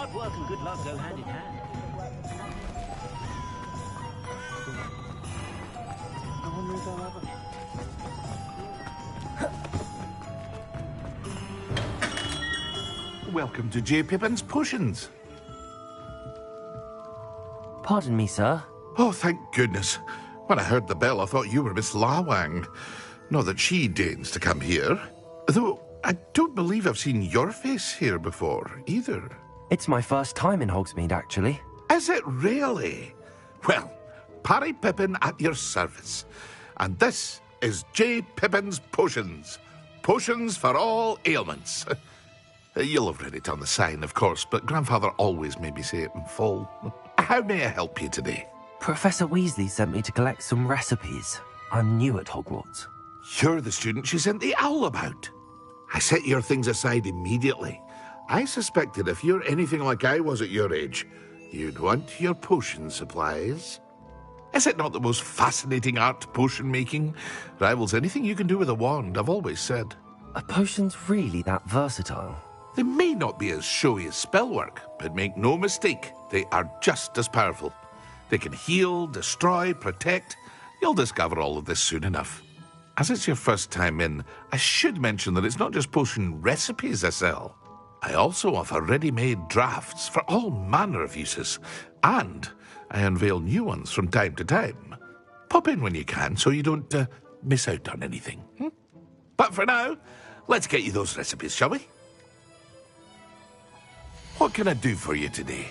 Hard work and good luck go hand in hand. Welcome to J. Pippin's Potions. Pardon me, sir. Oh, thank goodness. When I heard the bell, I thought you were Miss Lawang. Not that she deigns to come here. Though I don't believe I've seen your face here before, either. It's my first time in Hogsmeade, actually. Is it really? Well, Parry Pippin at your service. And this is J. Pippin's Potions. Potions for all ailments. You'll have read it on the sign, of course, but Grandfather always made me say it in full. How may I help you today? Professor Weasley sent me to collect some recipes. I'm new at Hogwarts. You're the student she sent the owl about. I set your things aside immediately. I suspected if you're anything like I was at your age, you'd want your potion supplies. Is it not the most fascinating art, potion making? Rivals anything you can do with a wand, I've always said. Are potions really that versatile? They may not be as showy as spellwork, but make no mistake, they are just as powerful. They can heal, destroy, protect. You'll discover all of this soon enough. As it's your first time in, I should mention that it's not just potion recipes I sell. I also offer ready-made drafts for all manner of uses, and I unveil new ones from time to time. Pop in when you can so you don't miss out on anything. But for now, let's get you those recipes, shall we? What can I do for you today?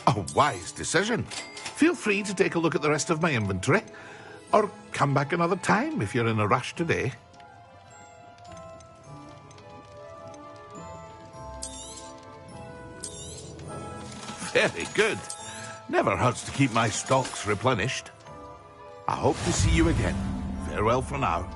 A wise decision. Feel free to take a look at the rest of my inventory, or come back another time if you're in a rush today. Very good. Never hurts to keep my stocks replenished. I hope to see you again. Farewell for now.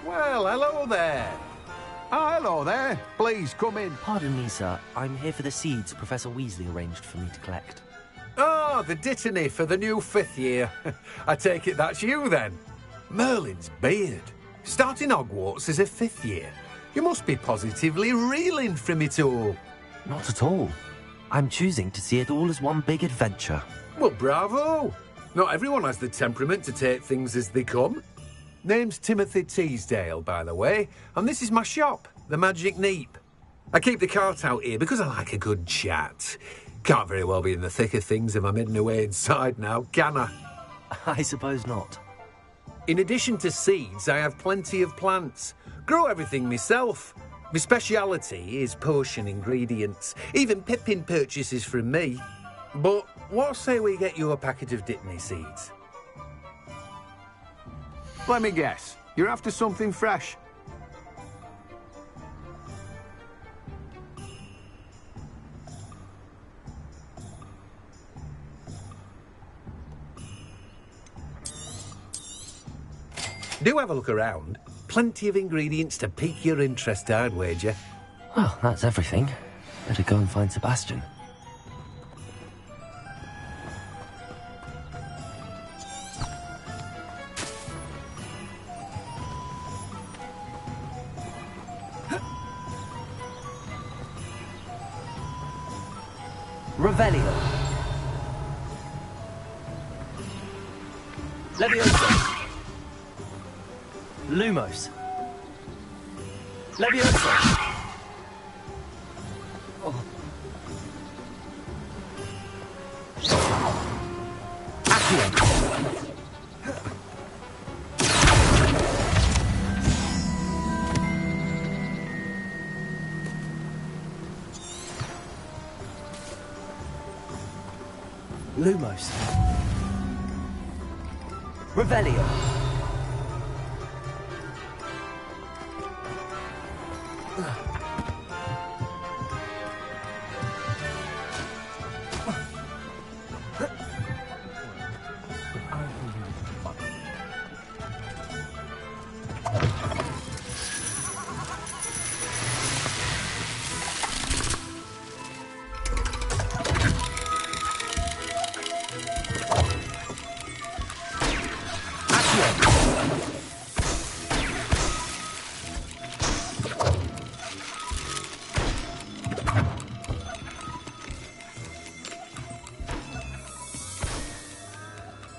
Well, hello there. Oh, hello there. Please, come in. Pardon me, sir. I'm here for the seeds Professor Weasley arranged for me to collect. Oh, the dittany for the new 5th year. I take it that's you, then. Merlin's beard. Starting Hogwarts as a 5th year. You must be positively reeling from it all. Not at all. I'm choosing to see it all as one big adventure. Well, bravo. Not everyone has the temperament to take things as they come. Name's Timothy Teasdale, by the way, and this is my shop, the Magic Neep. I keep the cart out here because I like a good chat. Can't very well be in the thick of things if I'm hidden away inside now, can I? I suppose not. In addition to seeds, I have plenty of plants. Grow everything myself. My speciality is potion ingredients. Even Pippin purchases from me. But what say we get you a packet of Dittany seeds? Let me guess. You're after something fresh. Do have a look around. Plenty of ingredients to pique your interest, I'd wager. Well, that's everything. Better go and find Sebastian. Revelio. Leviosa. Lumos. Leviosa. Oh. Accio. Lumos. Revelio.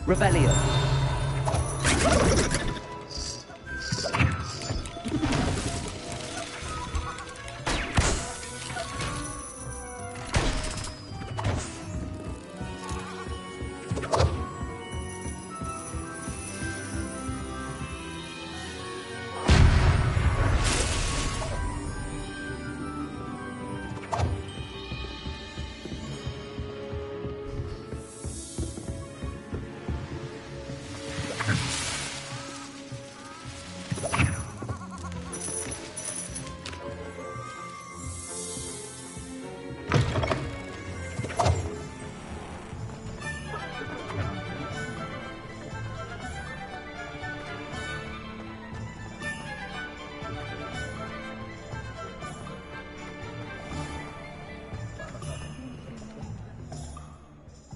Revelio.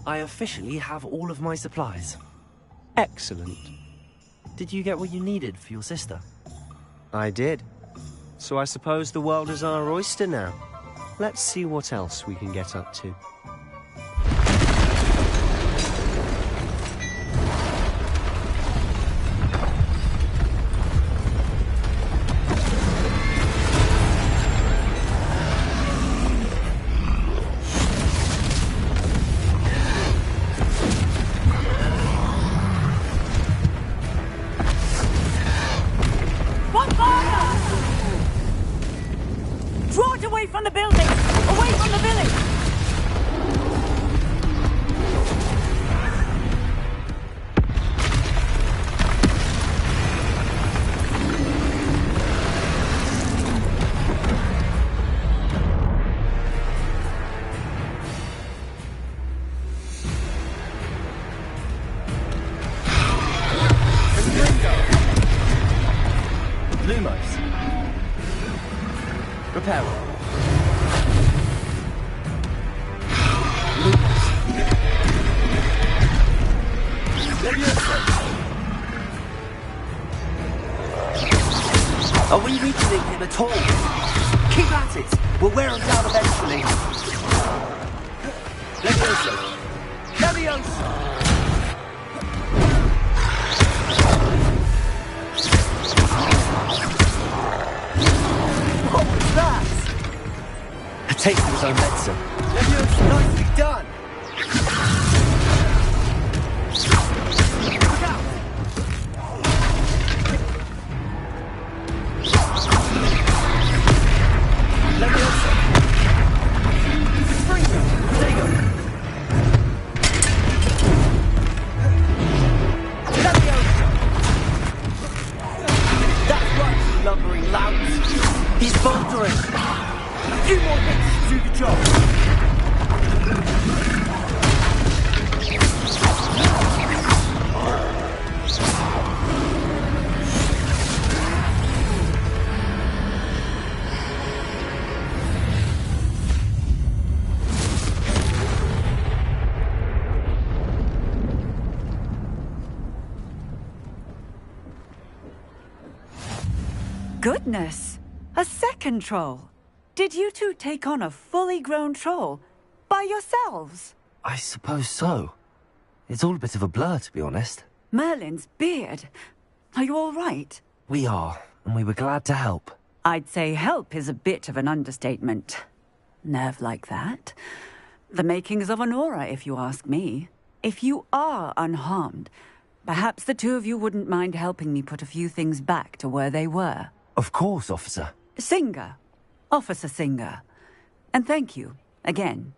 I officially have all of my supplies. Excellent. Did you get what you needed for your sister? I did. So I suppose the world is our oyster now. Let's see what else we can get up to. Draw it away from the building! Away from the village! Lumos. Reparo. Lumos. Levioso. Are we weakening him at all? Keep at it! We'll wear him down eventually. Levioso. Levioso! What was that? A taste of his own medicine. Levioso, nicely done! Look out! Levioso! Spring him! Diego! Levioso! That's right, you lumbering louts! He's bouldering! A few more hits to do the job! Goodness! A second troll! Did you two take on a fully grown troll? By yourselves? I suppose so. It's all a bit of a blur, to be honest. Merlin's beard. Are you all right? We are, and we were glad to help. I'd say help is a bit of an understatement. Nerve like that. The makings of an aura, if you ask me. If you are unharmed, perhaps the two of you wouldn't mind helping me put a few things back to where they were. Of course, officer. Singer. Officer Singer. And thank you, again.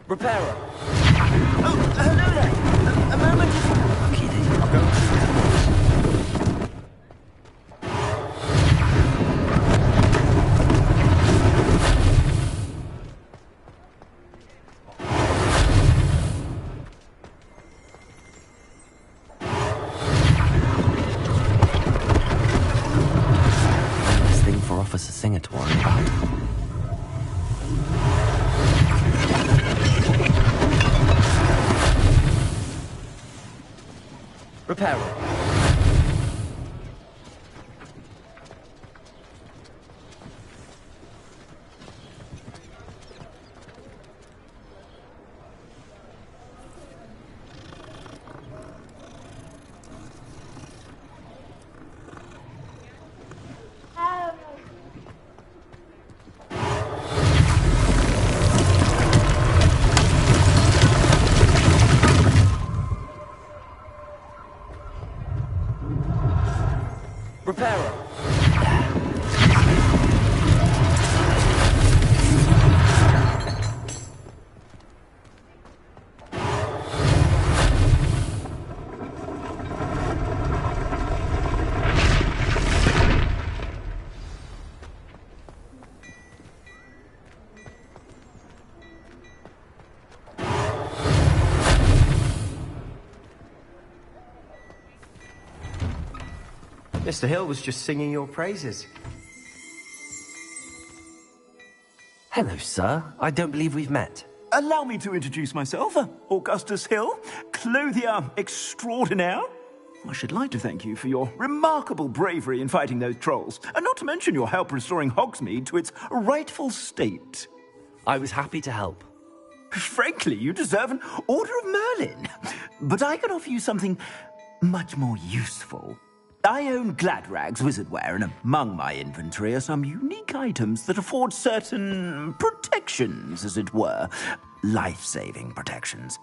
Reparo. Oh, hello there. A moment. Okay, then. I'll go. Officer Singer to worry about. Reparo. Reparo. Mr. Hill was just singing your praises. Hello, sir. I don't believe we've met. Allow me to introduce myself, Augustus Hill, clothier extraordinaire. I should like to thank you for your remarkable bravery in fighting those trolls, and not to mention your help restoring Hogsmeade to its rightful state. I was happy to help. Frankly, you deserve an Order of Merlin. But I can offer you something much more useful. I own Gladrag's wizardware, and among my inventory are some unique items that afford certain protections, as it were. Life-saving protections.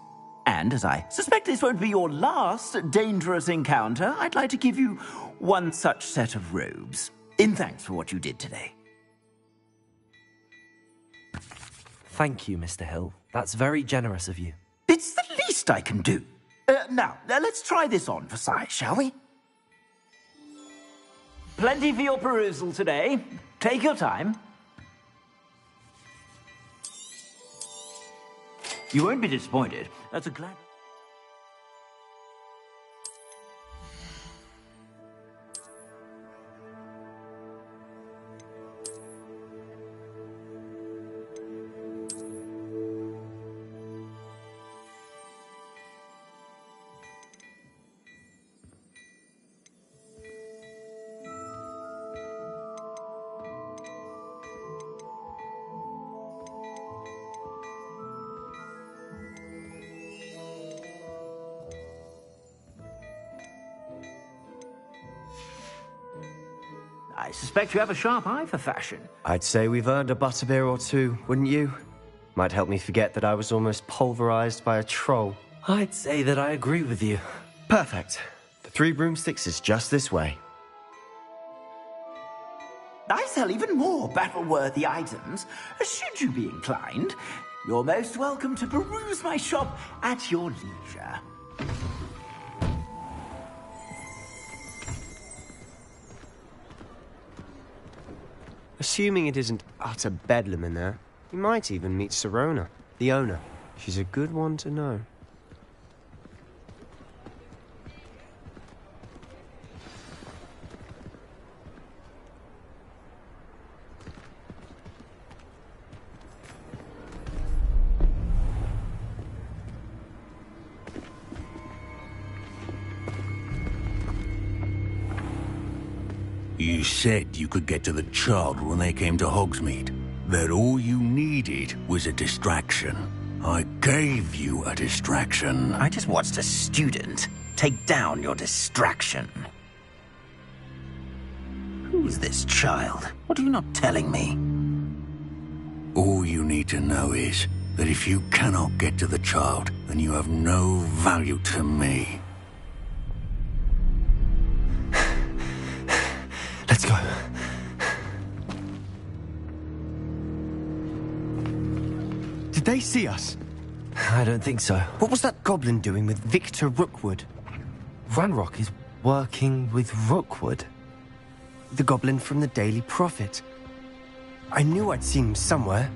And as I suspect this won't be your last dangerous encounter, I'd like to give you one such set of robes, in thanks for what you did today. Thank you, Mr. Hill. That's very generous of you. It's the least I can do. Now, let's try this on for size, shall we? Plenty for your perusal today. Take your time. You won't be disappointed. That's a glad... I suspect you have a sharp eye for fashion. I'd say we've earned a butterbeer or two, wouldn't you? Might help me forget that I was almost pulverized by a troll. I'd say that I agree with you. Perfect. The 3 broomsticks is just this way. I sell even more battle-worthy items. Should you be inclined, you're most welcome to peruse my shop at your leisure. Assuming it isn't utter bedlam in there, you might even meet Sirona, the owner. She's a good one to know. You said you could get to the child when they came to Hogsmeade. That all you needed was a distraction. I gave you a distraction. I just watched a student take down your distraction. Who's this child? What are you not telling me? All you need to know is that if you cannot get to the child, then you have no value to me. Let's go. Did they see us? I don't think so. What was that goblin doing with Victor Rookwood? Ranrock is working with Rookwood. The goblin from the Daily Prophet. I knew I'd seen him somewhere.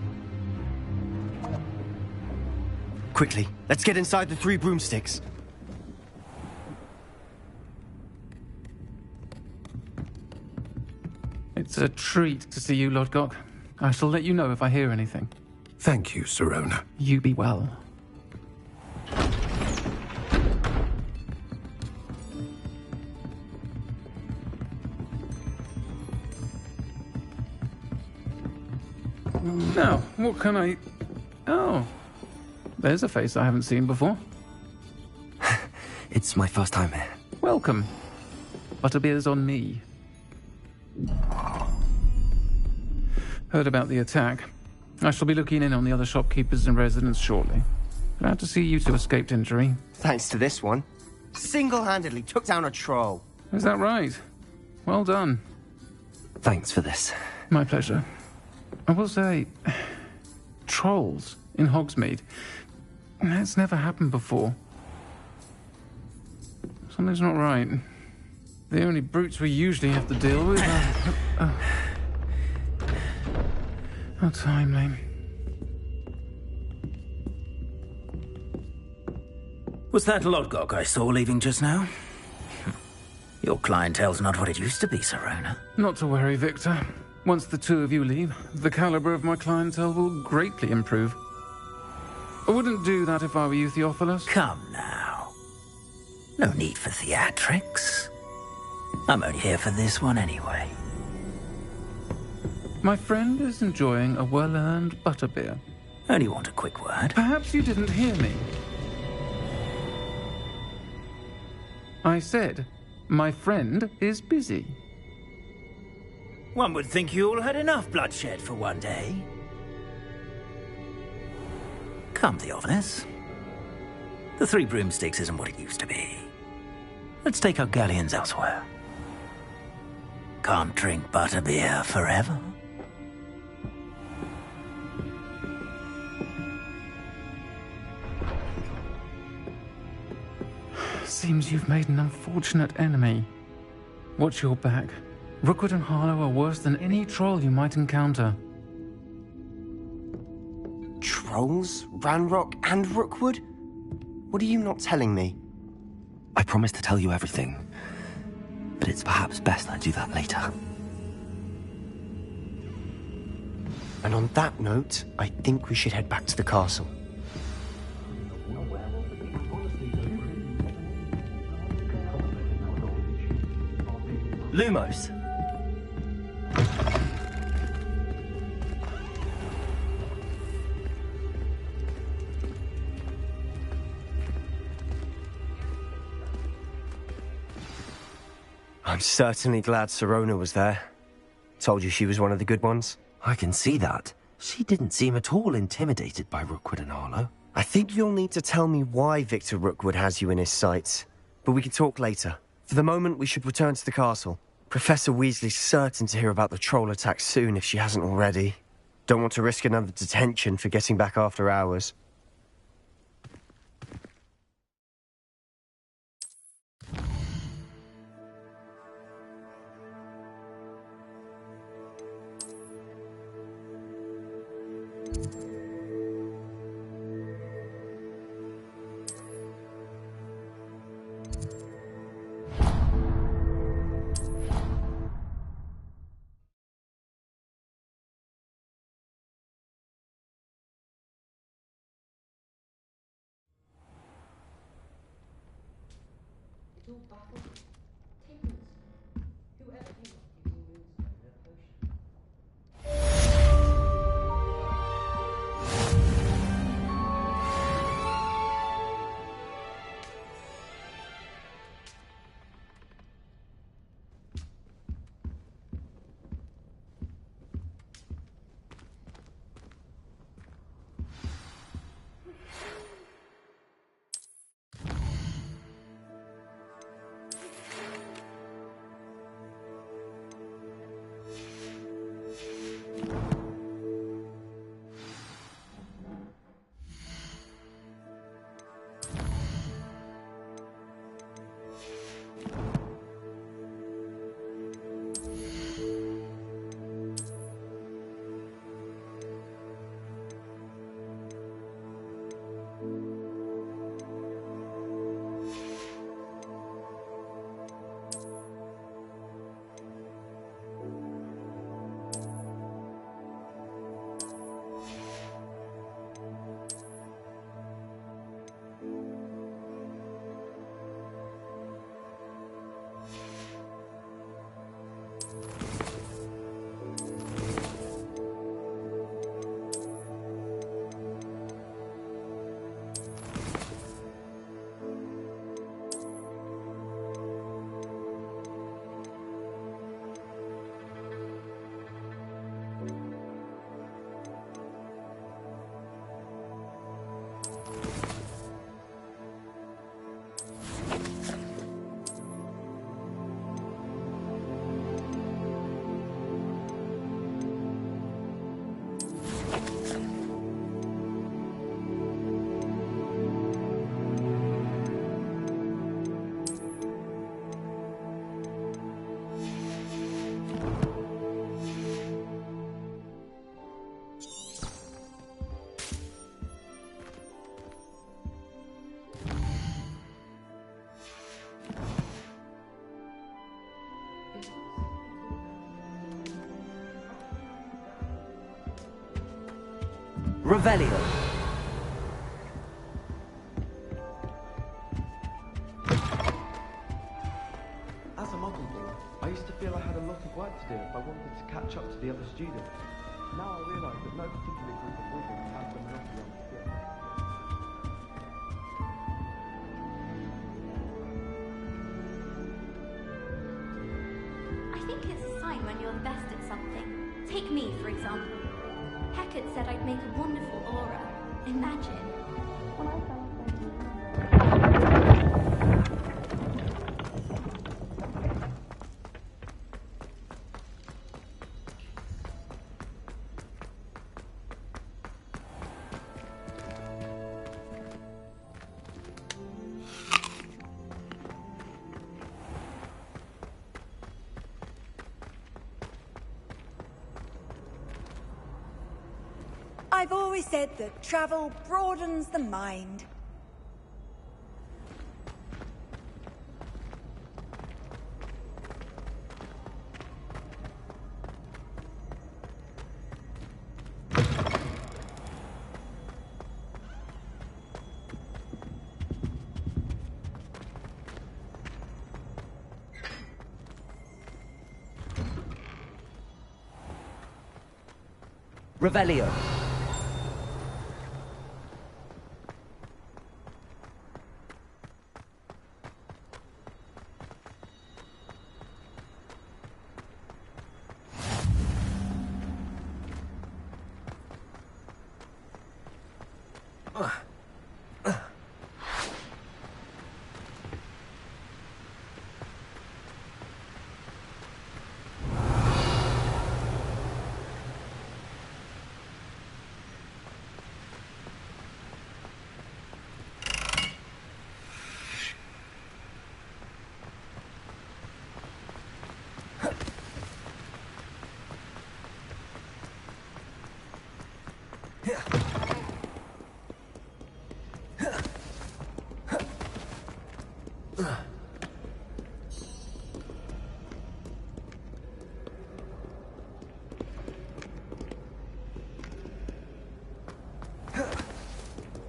Quickly, let's get inside the 3 broomsticks. It's a treat to see you, Lodgok. I shall let you know if I hear anything. Thank you, Sirona. You be well. Now, what can I... Oh, there's a face I haven't seen before. It's my first time here. Welcome. Butterbeer's on me. Heard about the attack. I shall be looking in on the other shopkeepers and residents shortly. Glad to see you two escaped injury. Thanks to this one. Single-handedly took down a troll. Is that right? Well done. Thanks for this. My pleasure. I will say, trolls in Hogsmeade. That's never happened before. Something's not right. The only brutes we usually have to deal with are... How timely. Was that Lodgok I saw leaving just now? Your clientele's not what it used to be, Sirona. Not to worry, Victor. Once the 2 of you leave, the caliber of my clientele will greatly improve. I wouldn't do that if I were you, Theophilus. Come now. No need for theatrics. I'm only here for this one anyway. My friend is enjoying a well-earned butterbeer. Only want a quick word. Perhaps you didn't hear me. I said, my friend is busy. One would think you all had enough bloodshed for one day. Come, Theophilus. The 3 broomsticks isn't what it used to be. Let's take our galleons elsewhere. Can't drink butterbeer forever. Seems you've made an unfortunate enemy. Watch your back. Rookwood and Harlow are worse than any troll you might encounter. Trolls? Ranrock and Rookwood? What are you not telling me? I promised to tell you everything, but it's perhaps best I do that later. And on that note, I think we should head back to the castle. Lumos. I'm certainly glad Sirona was there. Told you she was one of the good ones. I can see that. She didn't seem at all intimidated by Rookwood and Harlow. I think you'll need to tell me why Victor Rookwood has you in his sights. But we can talk later. For the moment, we should return to the castle. Professor Weasley's certain to hear about the troll attack soon if she hasn't already. Don't want to risk another detention for getting back after hours. Revelio. As a model boy, I used to feel I had a lot of work to do if I wanted to catch up to the other students. Now I realise that no particular group of wizards has the monopoly on skill. I think it's a sign when you're the best at something. Take me, for example. Hecate said I'd make a wonderful aura. Imagine. When I fell I've always said that travel broadens the mind. Revelio.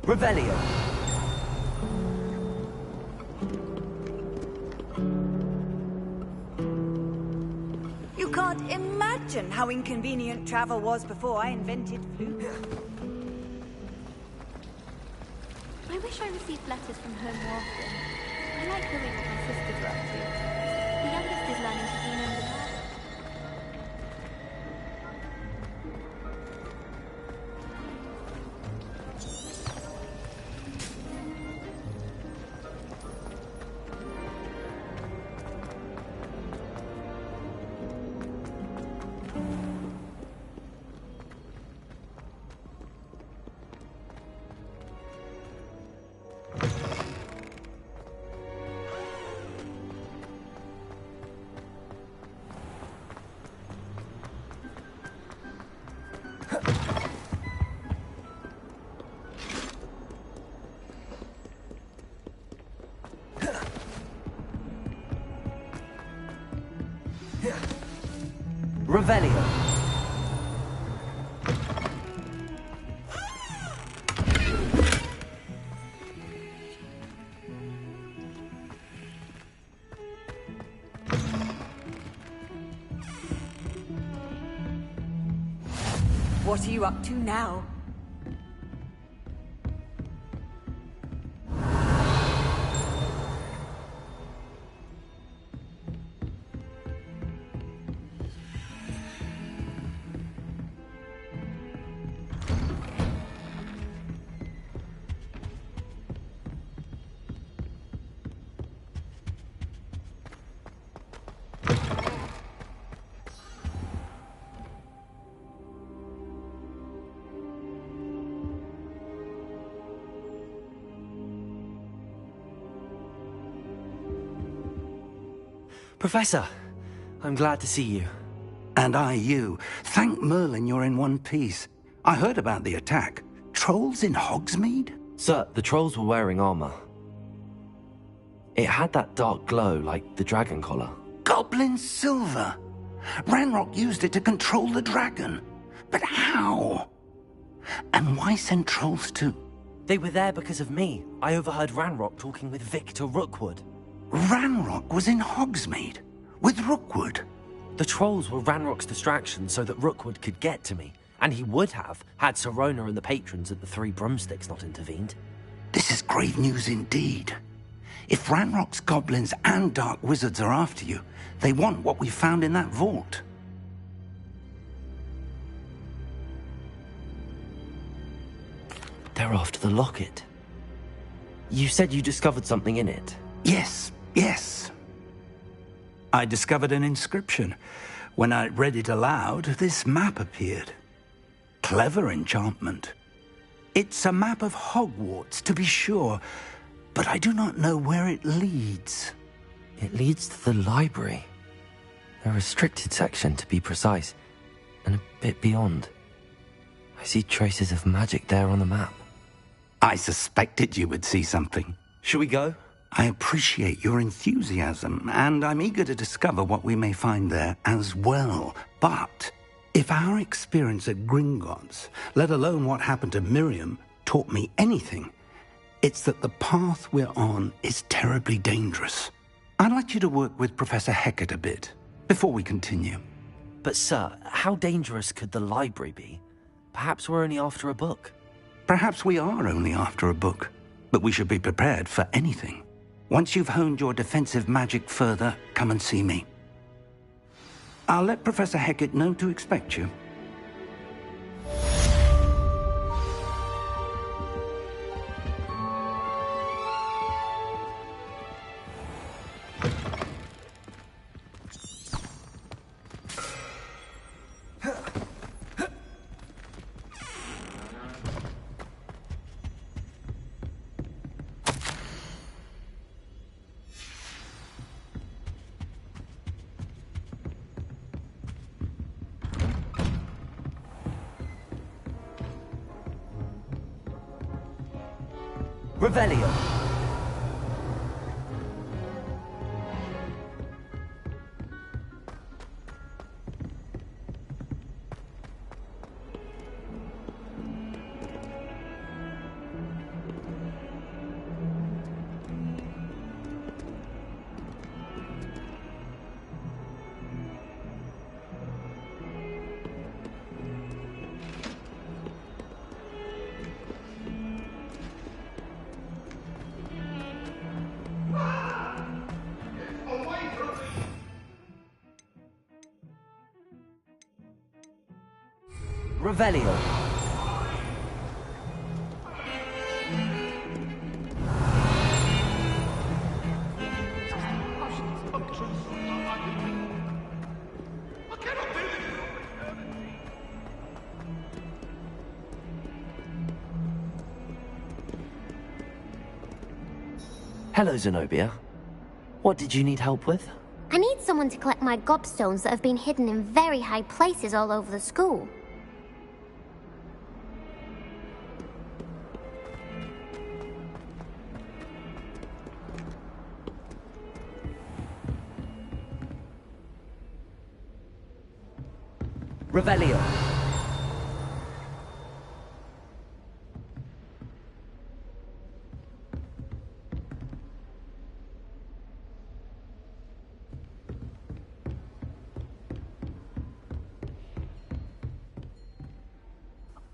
Revelio. You can't imagine how inconvenient travel was before I invented flute. I wish I received letters from home more often. I like hearing what my sisters are up to. The youngest is learning to be independent. Revelio. What are you up to now? Professor, I'm glad to see you. And I you. Thank Merlin you're in one piece. I heard about the attack. Trolls in Hogsmeade? Sir, the trolls were wearing armor. It had that dark glow like the dragon collar. Goblin silver. Ranrock used it to control the dragon. But how? And why send trolls to... They were there because of me. I overheard Ranrock talking with Victor Rookwood. Ranrock was in Hogsmeade? With Rookwood? The trolls were Ranrock's distraction so that Rookwood could get to me. And he would have, had Sirona and the patrons at the Three Broomsticks not intervened. This is grave news indeed. If Ranrock's goblins and dark wizards are after you, they want what we found in that vault. They're after the locket. You said you discovered something in it. Yes. I discovered an inscription. When I read it aloud, this map appeared. Clever enchantment. It's a map of Hogwarts, to be sure, but I do not know where it leads. It leads to the library. The restricted section, to be precise, and a bit beyond. I see traces of magic there on the map. I suspected you would see something. Shall we go? I appreciate your enthusiasm, and I'm eager to discover what we may find there as well. But if our experience at Gringotts, let alone what happened to Miriam, taught me anything, it's that the path we're on is terribly dangerous. I'd like you to work with Professor Hecat a bit, before we continue. But sir, how dangerous could the library be? Perhaps we're only after a book. Perhaps we are only after a book, but we should be prepared for anything. Once you've honed your defensive magic further, come and see me. I'll let Professor Hecat know to expect you. Revelio. Revelio. Hello, Zenobia. What did you need help with? I need someone to collect my gobstones that have been hidden in very high places all over the school. Revelio.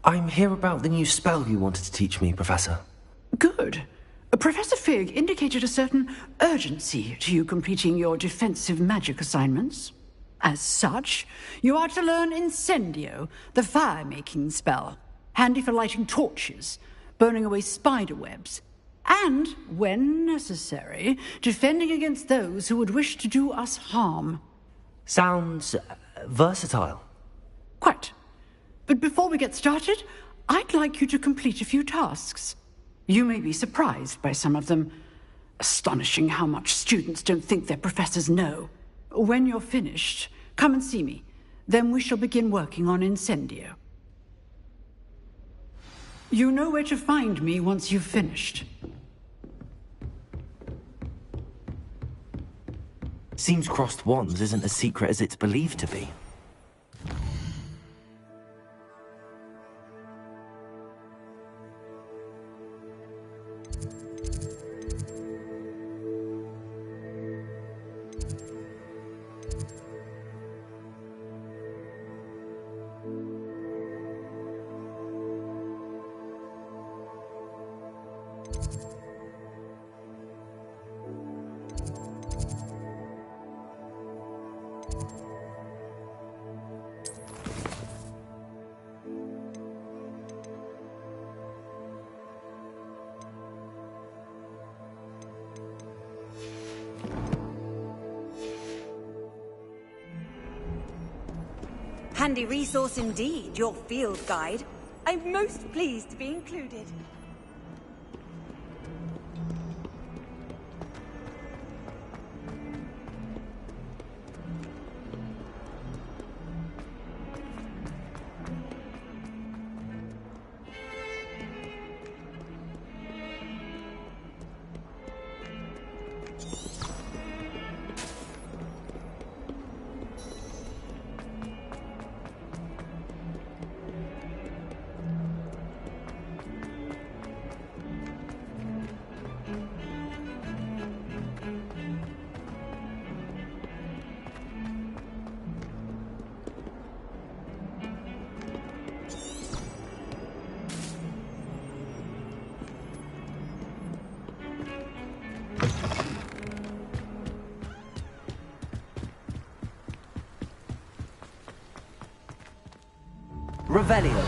I'm here about the new spell you wanted to teach me, Professor. Good. Professor Fig indicated a certain urgency to you completing your defensive magic assignments. As such, you are to learn Incendio, the fire-making spell, handy for lighting torches, burning away spider webs, and, when necessary, defending against those who would wish to do us harm. Sounds versatile. Quite. But before we get started, I'd like you to complete a few tasks. You may be surprised by some of them. Astonishing how much students don't think their professors know. When you're finished, come and see me. Then we shall begin working on Incendio. You know where to find me once you've finished. Seems crossed wands isn't as secret as it's believed to be. Handy resource indeed, your field guide. I'm most pleased to be included. Revelio.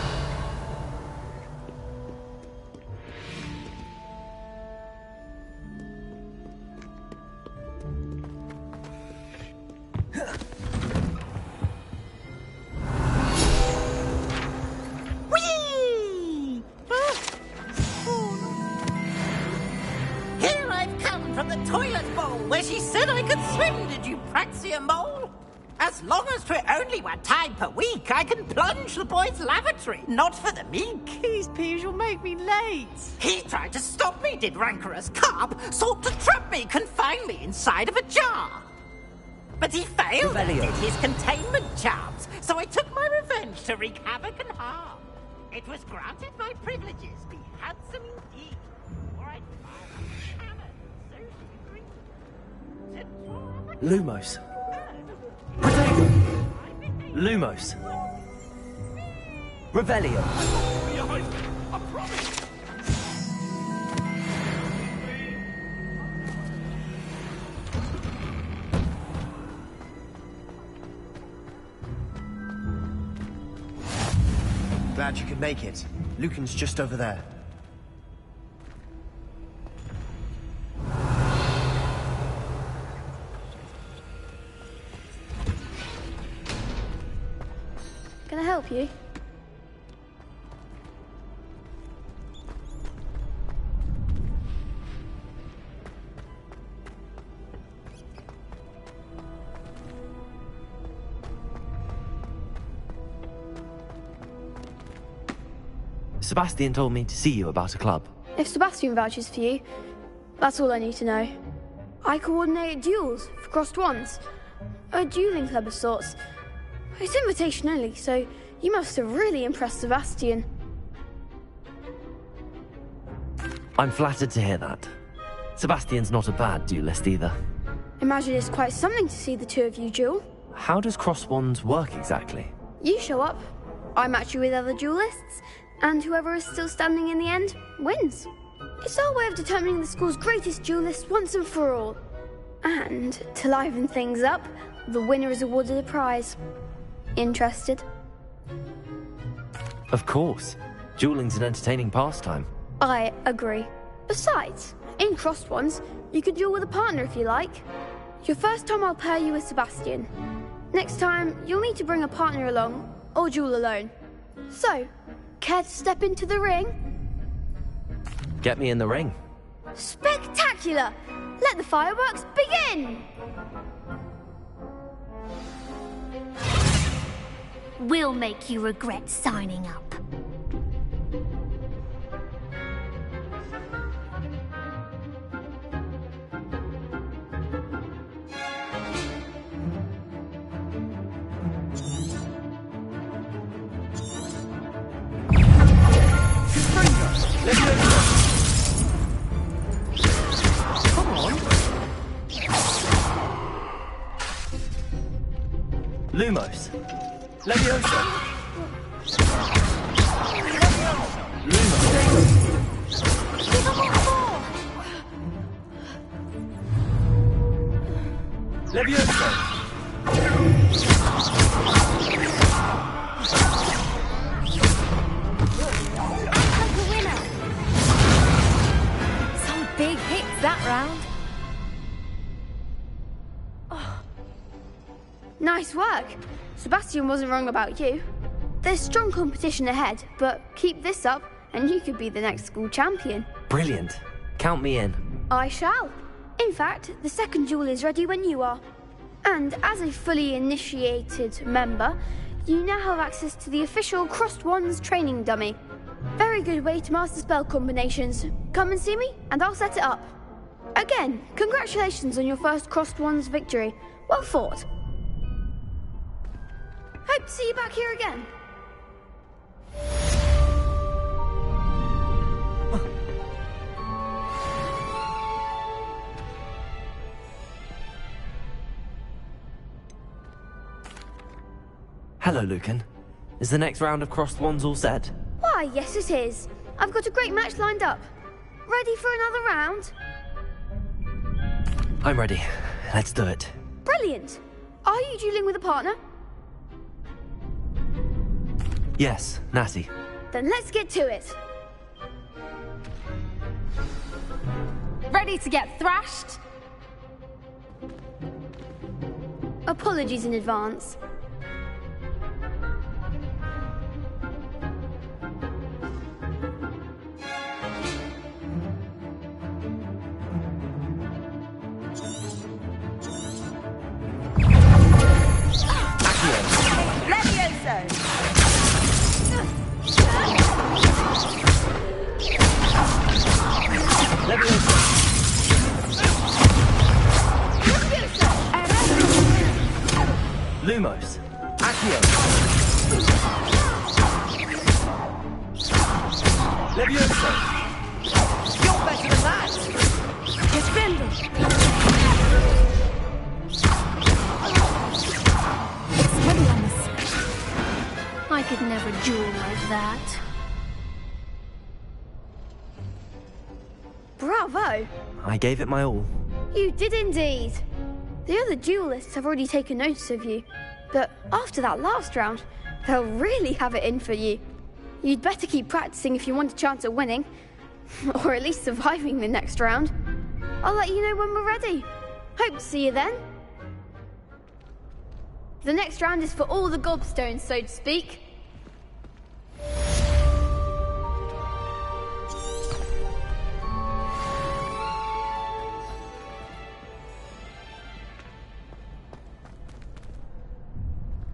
Whee! Here I've come from the toilet bowl where she said I could swim, did you praxia mole? As long as for only 1 time per week, I can plunge the boys' lavatory, not for the meek. Please, Piers, you'll make me late. He tried to stop me, did rancorous carp, sought to trap me, confine me inside of a jar. But he failed and did his containment charms, so I took my revenge to wreak havoc and harm. It was granted my privileges, be handsome indeed, or I'd fire a cannon, so she agreed. Lumos. Lumos. Revelio. I promise. Glad you could make it. Lucan's just over there. Can I help you? Sebastian told me to see you about a club. If Sebastian vouches for you, that's all I need to know. I coordinate duels for crossed ones. A dueling club of sorts. It's invitation only, so you must have really impressed Sebastian. I'm flattered to hear that. Sebastian's not a bad duelist either. Imagine it's quite something to see the two of you duel. How does cross wands work exactly? You show up, I match you with other duelists, and whoever is still standing in the end wins. It's our way of determining the school's greatest duelist once and for all. And to liven things up, the winner is awarded a prize. Interested? Of course. Dueling's an entertaining pastime. I agree. Besides, in crossed ones, you could duel with a partner if you like. Your first time I'll pair you with Sebastian. Next time, you'll need to bring a partner along, or duel alone. So, care to step into the ring? Get me in the ring. Spectacular! Let the fireworks begin! We'll make you regret signing up. Come on. Lumos. Leviosa. Lumos. that round. Oh. Nice work. Sebastian wasn't wrong about you. There's strong competition ahead, but keep this up and you could be the next school champion. Brilliant. Count me in. I shall. In fact, the second duel is ready when you are. And as a fully initiated member, you now have access to the official Crossed Wands training dummy. Very good way to master spell combinations. Come and see me, and I'll set it up. Again, congratulations on your first Crossed Wands victory. Well fought. Hope to see you back here again. Hello, Lucan. Is the next round of Crossed Wands all set? Why, yes it is. I've got a great match lined up. Ready for another round? I'm ready. Let's do it. Brilliant. Are you dueling with a partner? Yes, Natty. Then let's get to it. Ready to get thrashed? Apologies in advance. Lumos. Accio. Levioso. You're better than that. Defendo. I could never duel like that. Bravo! I gave it my all. You did indeed. The other duelists have already taken notice of you, but after that last round, they'll really have it in for you. You'd better keep practicing if you want a chance at winning, or at least surviving the next round. I'll let you know when we're ready. Hope to see you then. The next round is for all the gobstones, so to speak.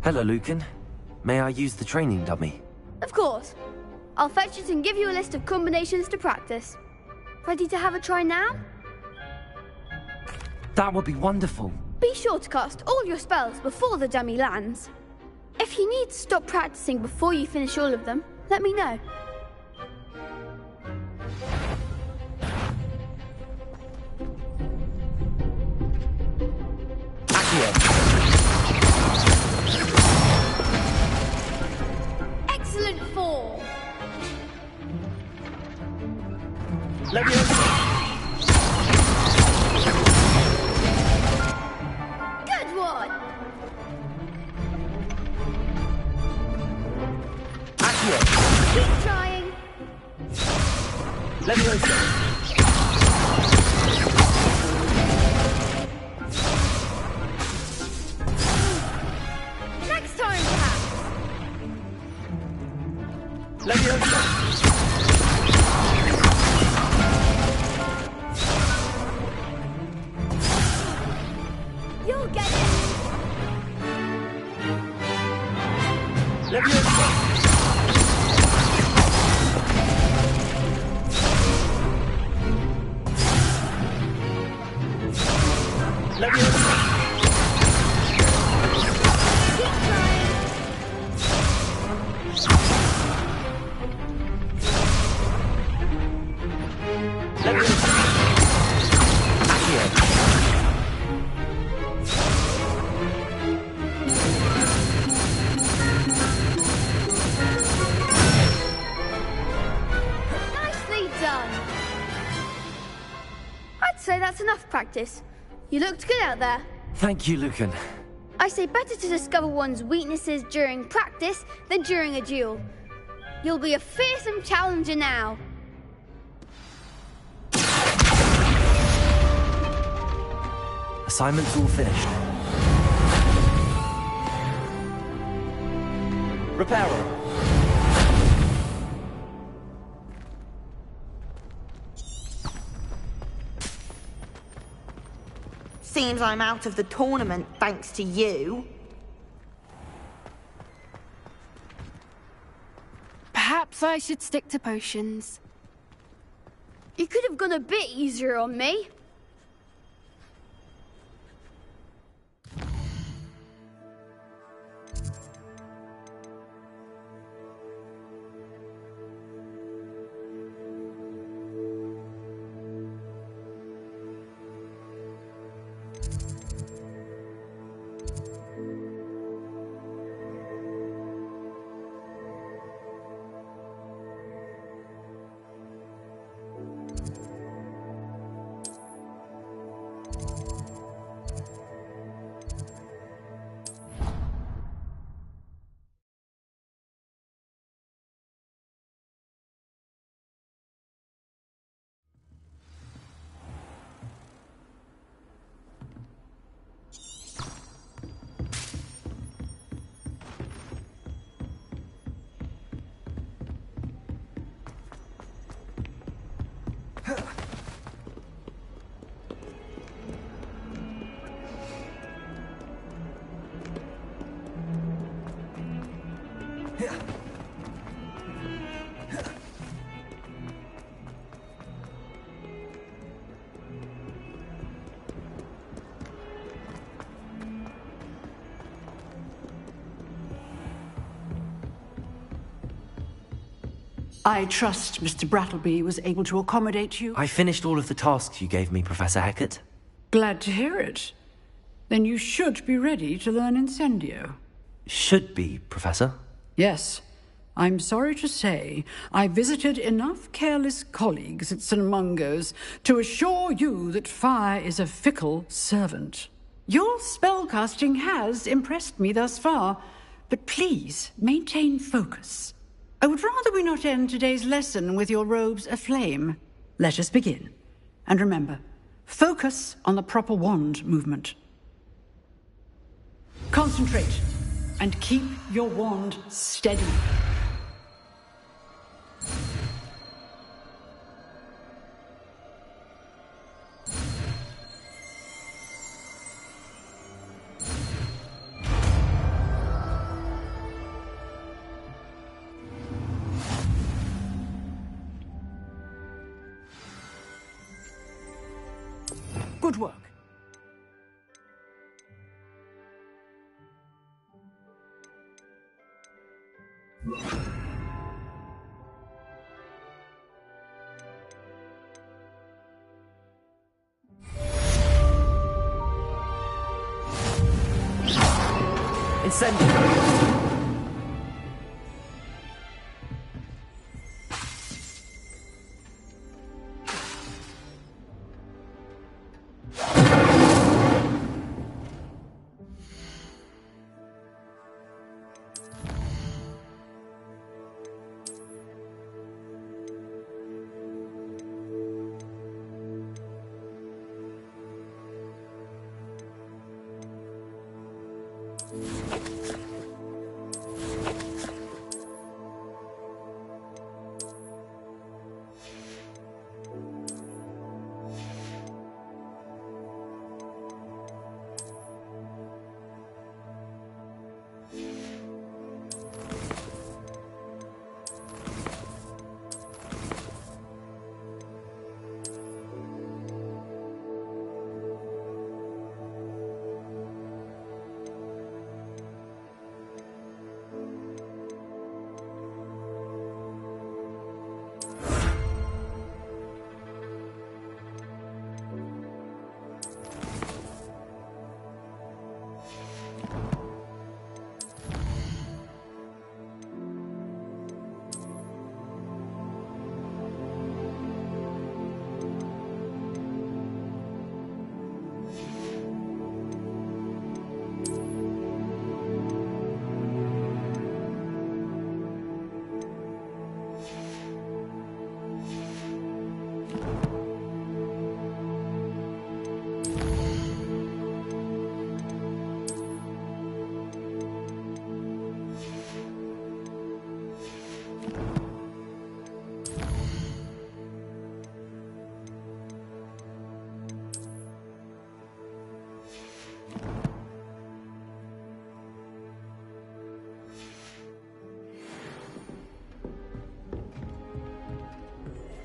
Hello, Lucan. May I use the training dummy? Of course. I'll fetch it and give you a list of combinations to practice. Ready to have a try now? That would be wonderful. Be sure to cast all your spells before the dummy lands. If you need to stop practicing before you finish all of them, let me know. Excellent form. Good one. Keep trying. Next time, perhaps. You'll get it. Nicely done. I'd say that's enough practice. You looked good out there. Thank you, Lucan. I say better to discover one's weaknesses during practice than during a duel. You'll be a fearsome challenger now. Assignment's all finished. Reparo. Seems I'm out of the tournament thanks to you. Perhaps I should stick to potions. You could have gone a bit easier on me. I trust Mr. Brattleby was able to accommodate you. I finished all of the tasks you gave me, Professor Hecat. Glad to hear it. Then you should be ready to learn Incendio. Should be, Professor. Yes. I'm sorry to say, I visited enough careless colleagues at St. Mungo's to assure you that fire is a fickle servant. Your spellcasting has impressed me thus far, but please maintain focus. I would rather we not end today's lesson with your robes aflame. Let us begin. And remember, focus on the proper wand movement. Concentrate, and keep your wand steady. Good work. Incendio.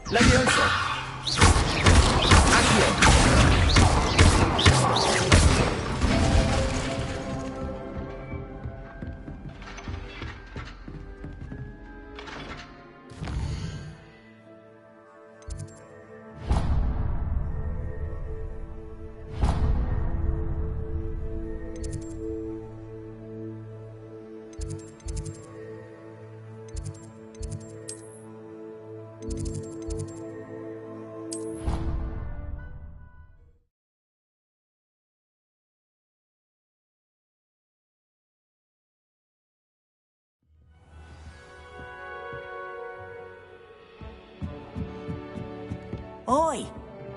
Leviosa! Oi,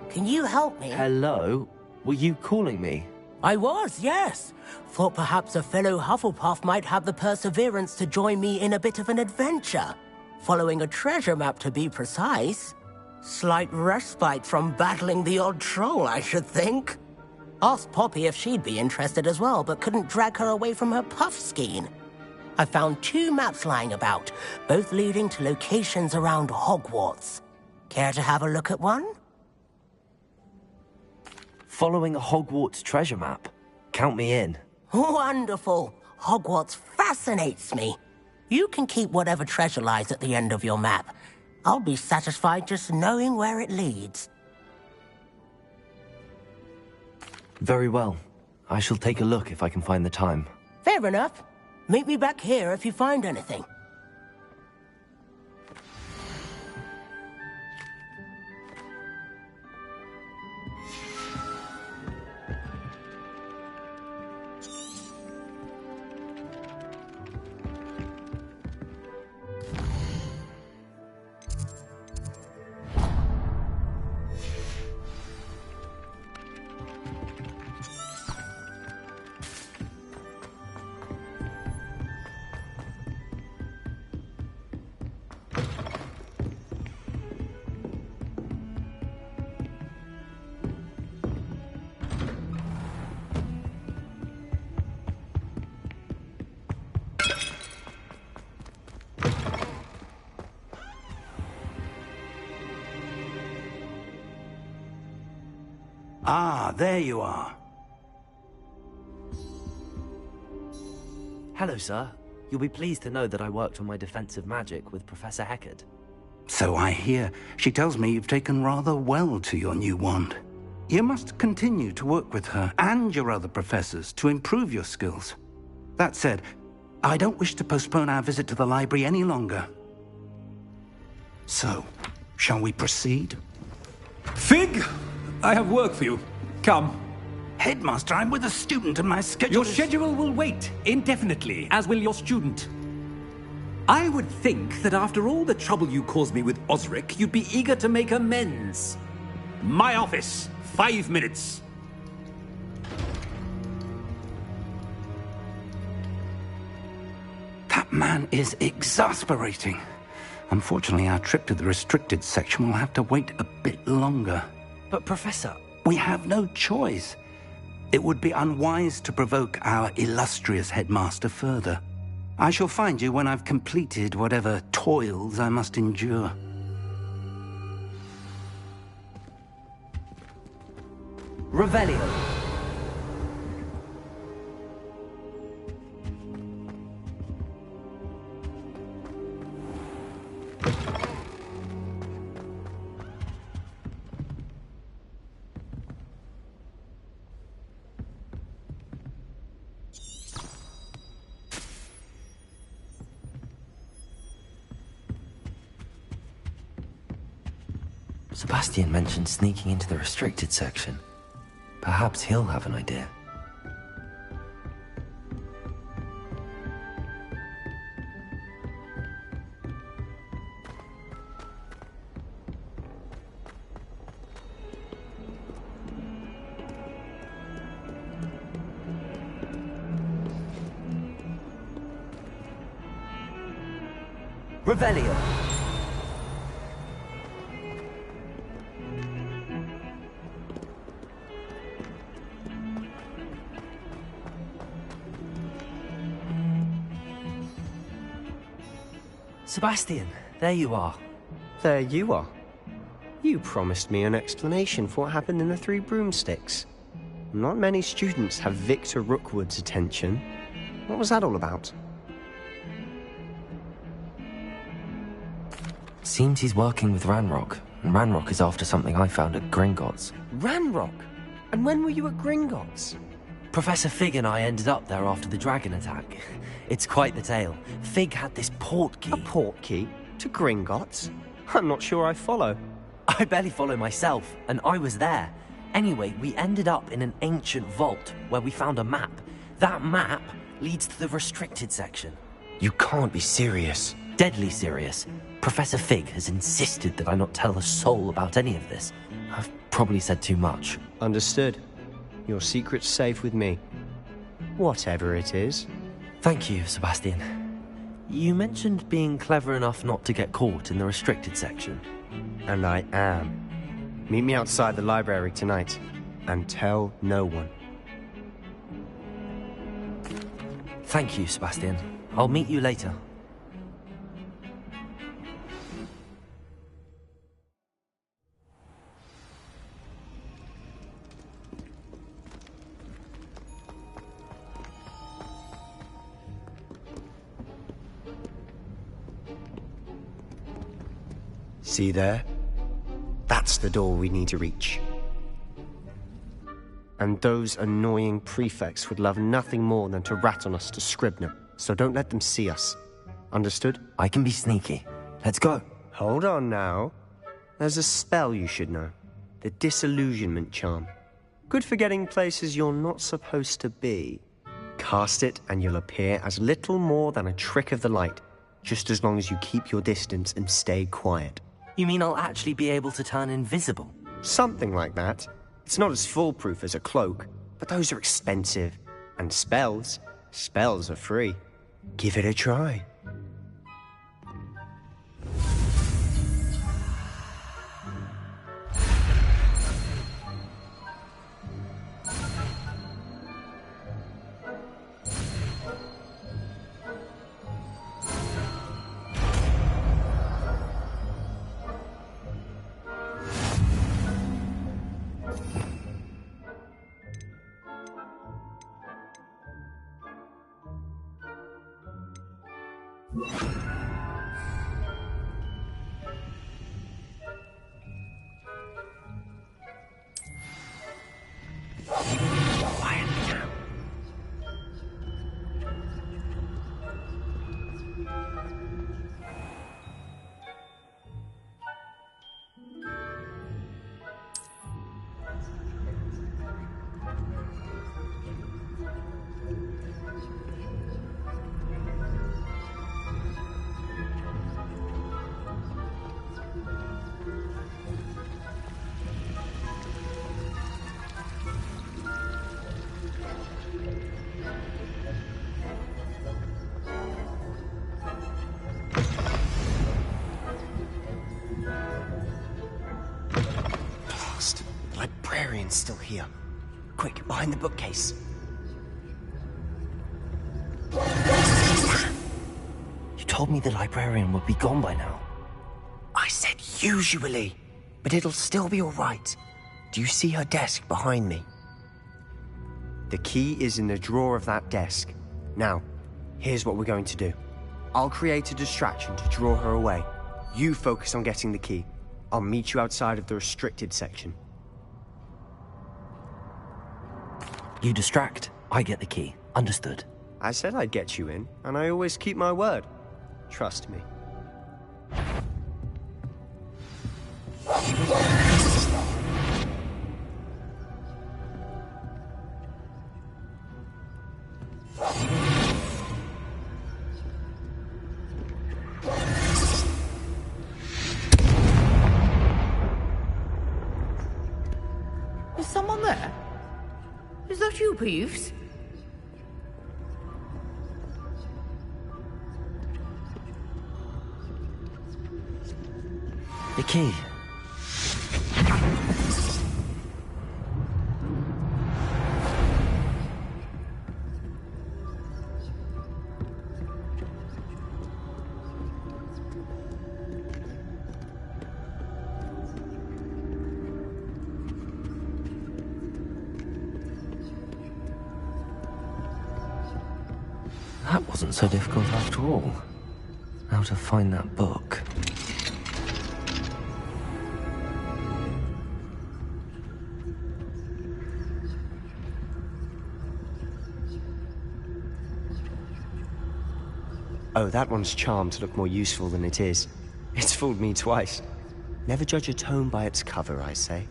can you help me? Hello? Were you calling me? I was, yes. Thought perhaps a fellow Hufflepuff might have the perseverance to join me in a bit of an adventure. Following a treasure map, to be precise. Slight respite from battling the odd troll, I should think. Asked Poppy if she'd be interested as well, but couldn't drag her away from her puff skein. I found 2 maps lying about, both leading to locations around Hogwarts. Care to have a look at one? Following a Hogwarts treasure map. Count me in. Wonderful. Hogwarts fascinates me. You can keep whatever treasure lies at the end of your map. I'll be satisfied just knowing where it leads. Very well. I shall take a look if I can find the time. Fair enough. Meet me back here if you find anything. Ah, there you are. Hello, sir. You'll be pleased to know that I worked on my defensive magic with Professor Heckard. So I hear. She tells me you've taken rather well to your new wand. You must continue to work with her and your other professors to improve your skills. That said, I don't wish to postpone our visit to the library any longer. So, shall we proceed? Fig! I have work for you. Come. Headmaster, I'm with a student and my schedule Your schedule will wait indefinitely, as will your student. I would think that after all the trouble you caused me with Osric, you'd be eager to make amends. My office. 5 minutes. That man is exasperating. Unfortunately, our trip to the restricted section will have to wait a bit longer. But, Professor... We have no choice. It would be unwise to provoke our illustrious headmaster further. I shall find you when I've completed whatever toils I must endure. Revelio. Sebastian mentioned sneaking into the restricted section. Perhaps he'll have an idea. Revelio. Sebastian, there you are. There you are. You promised me an explanation for what happened in the Three Broomsticks. Not many students have Victor Rookwood's attention. What was that all about? Seems he's working with Ranrock, and Ranrock is after something I found at Gringotts. Ranrock? And when were you at Gringotts? Professor Fig and I ended up there after the dragon attack. It's quite the tale. Fig had this port key. A port key? To Gringotts? I'm not sure I follow. I barely follow myself, and I was there. Anyway, we ended up in an ancient vault where we found a map. That map leads to the restricted section. You can't be serious. Deadly serious. Professor Fig has insisted that I not tell a soul about any of this. I've probably said too much. Understood. Your secret's safe with me. Whatever it is. Thank you, Sebastian. You mentioned being clever enough not to get caught in the restricted section. And I am. Meet me outside the library tonight, and tell no one. Thank you, Sebastian. I'll meet you later. See there? That's the door we need to reach. And those annoying prefects would love nothing more than to rat on us to Scribner, so don't let them see us. Understood? I can be sneaky. Let's go. Hold on now. There's a spell you should know. The Disillusionment Charm. Good for getting places you're not supposed to be. Cast it and you'll appear as little more than a trick of the light, just as long as you keep your distance and stay quiet. You mean I'll actually be able to turn invisible? Something like that. It's not as foolproof as a cloak, but those are expensive. And spells are free. Give it a try. Still here. Quick, behind the bookcase. You told me the librarian would be gone by now. I said usually, but it'll still be all right. Do you see her desk behind me? The key is in the drawer of that desk. Now, here's what we're going to do. I'll create a distraction to draw her away. You focus on getting the key. I'll meet you outside of the restricted section. You distract, I get the key. Understood. I said I'd get you in, and I always keep my word. Trust me. Is someone there? Is that you, Peeves? The key. That wasn't so difficult after all. How to find that book. Oh, that one's charmed to look more useful than it is. It's fooled me twice. Never judge a tome by its cover, I say.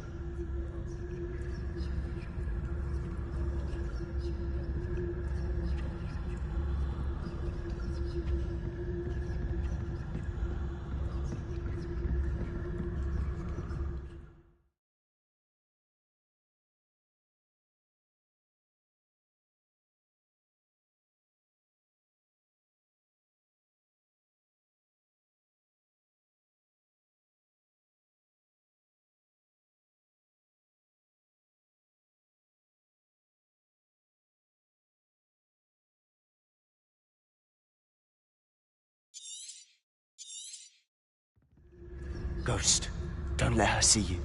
Ghost, don't let her see you.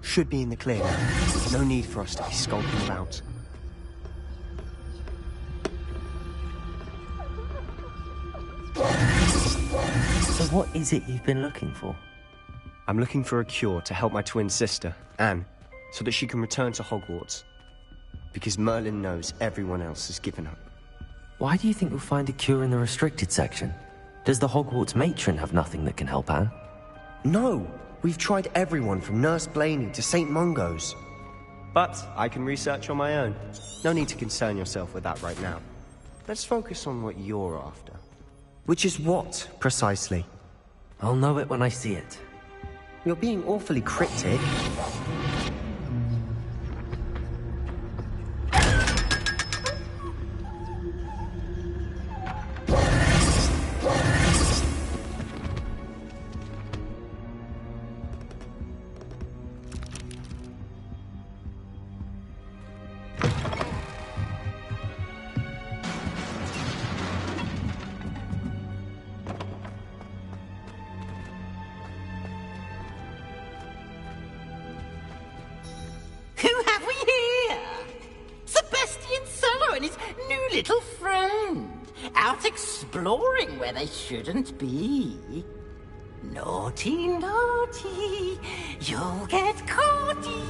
Should be in the clear now. No need for us to be skulking about. So what is it you've been looking for? I'm looking for a cure to help my twin sister, Anne, so that she can return to Hogwarts. Because Merlin knows everyone else has given up. Why do you think you'll find a cure in the restricted section? Does the Hogwarts matron have nothing that can help Anne? No! We've tried everyone from Nurse Blaney to St. Mungo's. But I can research on my own. No need to concern yourself with that right now. Let's focus on what you're after. Which is what, precisely? I'll know it when I see it. You're being awfully cryptic. Exploring where they shouldn't be. Naughty, naughty, you'll get caughty.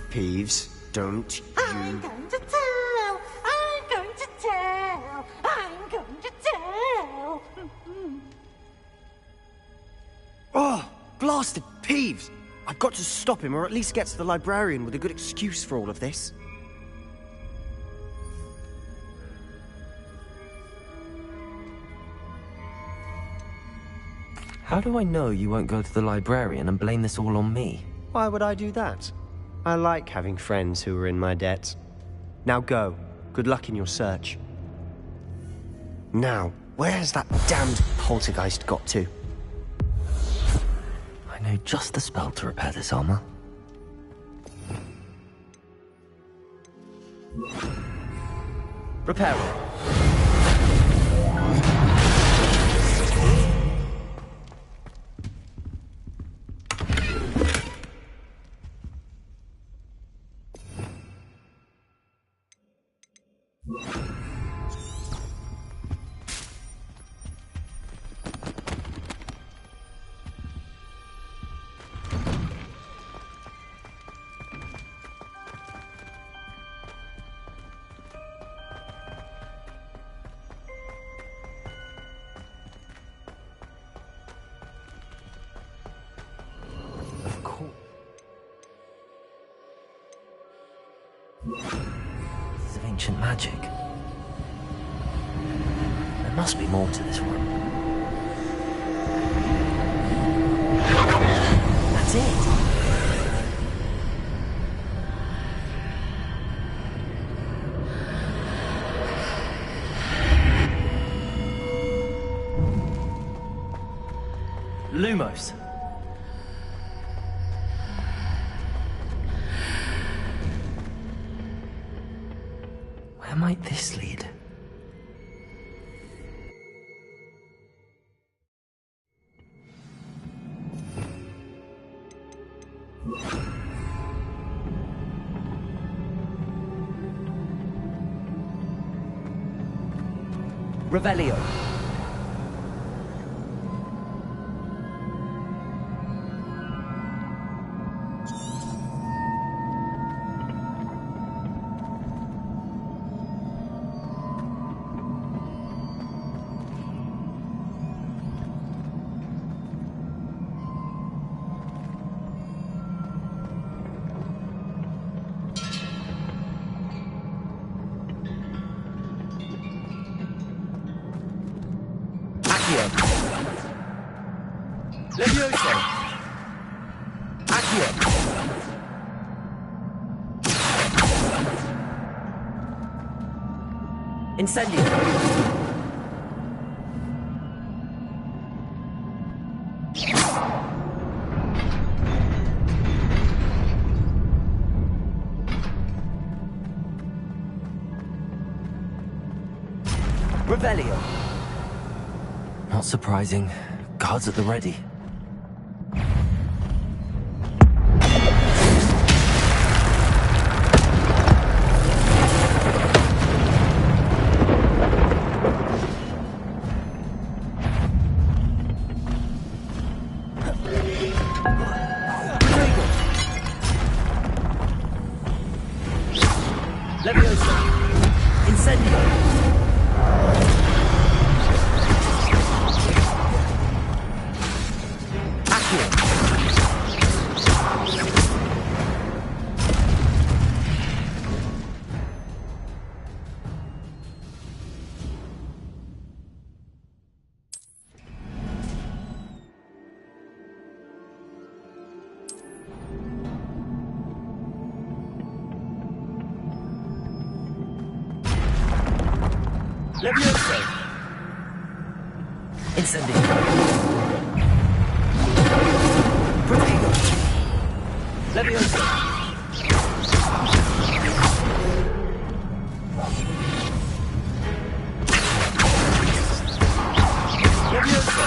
Peeves, don't you... I'm going to tell, I'm going to tell, I'm going to tell. Oh, blasted Peeves! I've got to stop him, or at least get to the librarian with a good excuse for all of this. How do I know you won't go to the librarian and blame this all on me? Why would I do that? I like having friends who are in my debt. Now go. Good luck in your search. Now, where has that damned poltergeist got to? I know just the spell to repair this armor. Repair it. ancient magic. There must be more to this room. That's it. Lumos. Where might this lead? Revelio. Levioso. Accio. Incendio. Revelio. Not surprising. Guards at the ready. Levioso. Incendio. Levioso. Incendio. Protego. Levioso. Levioso.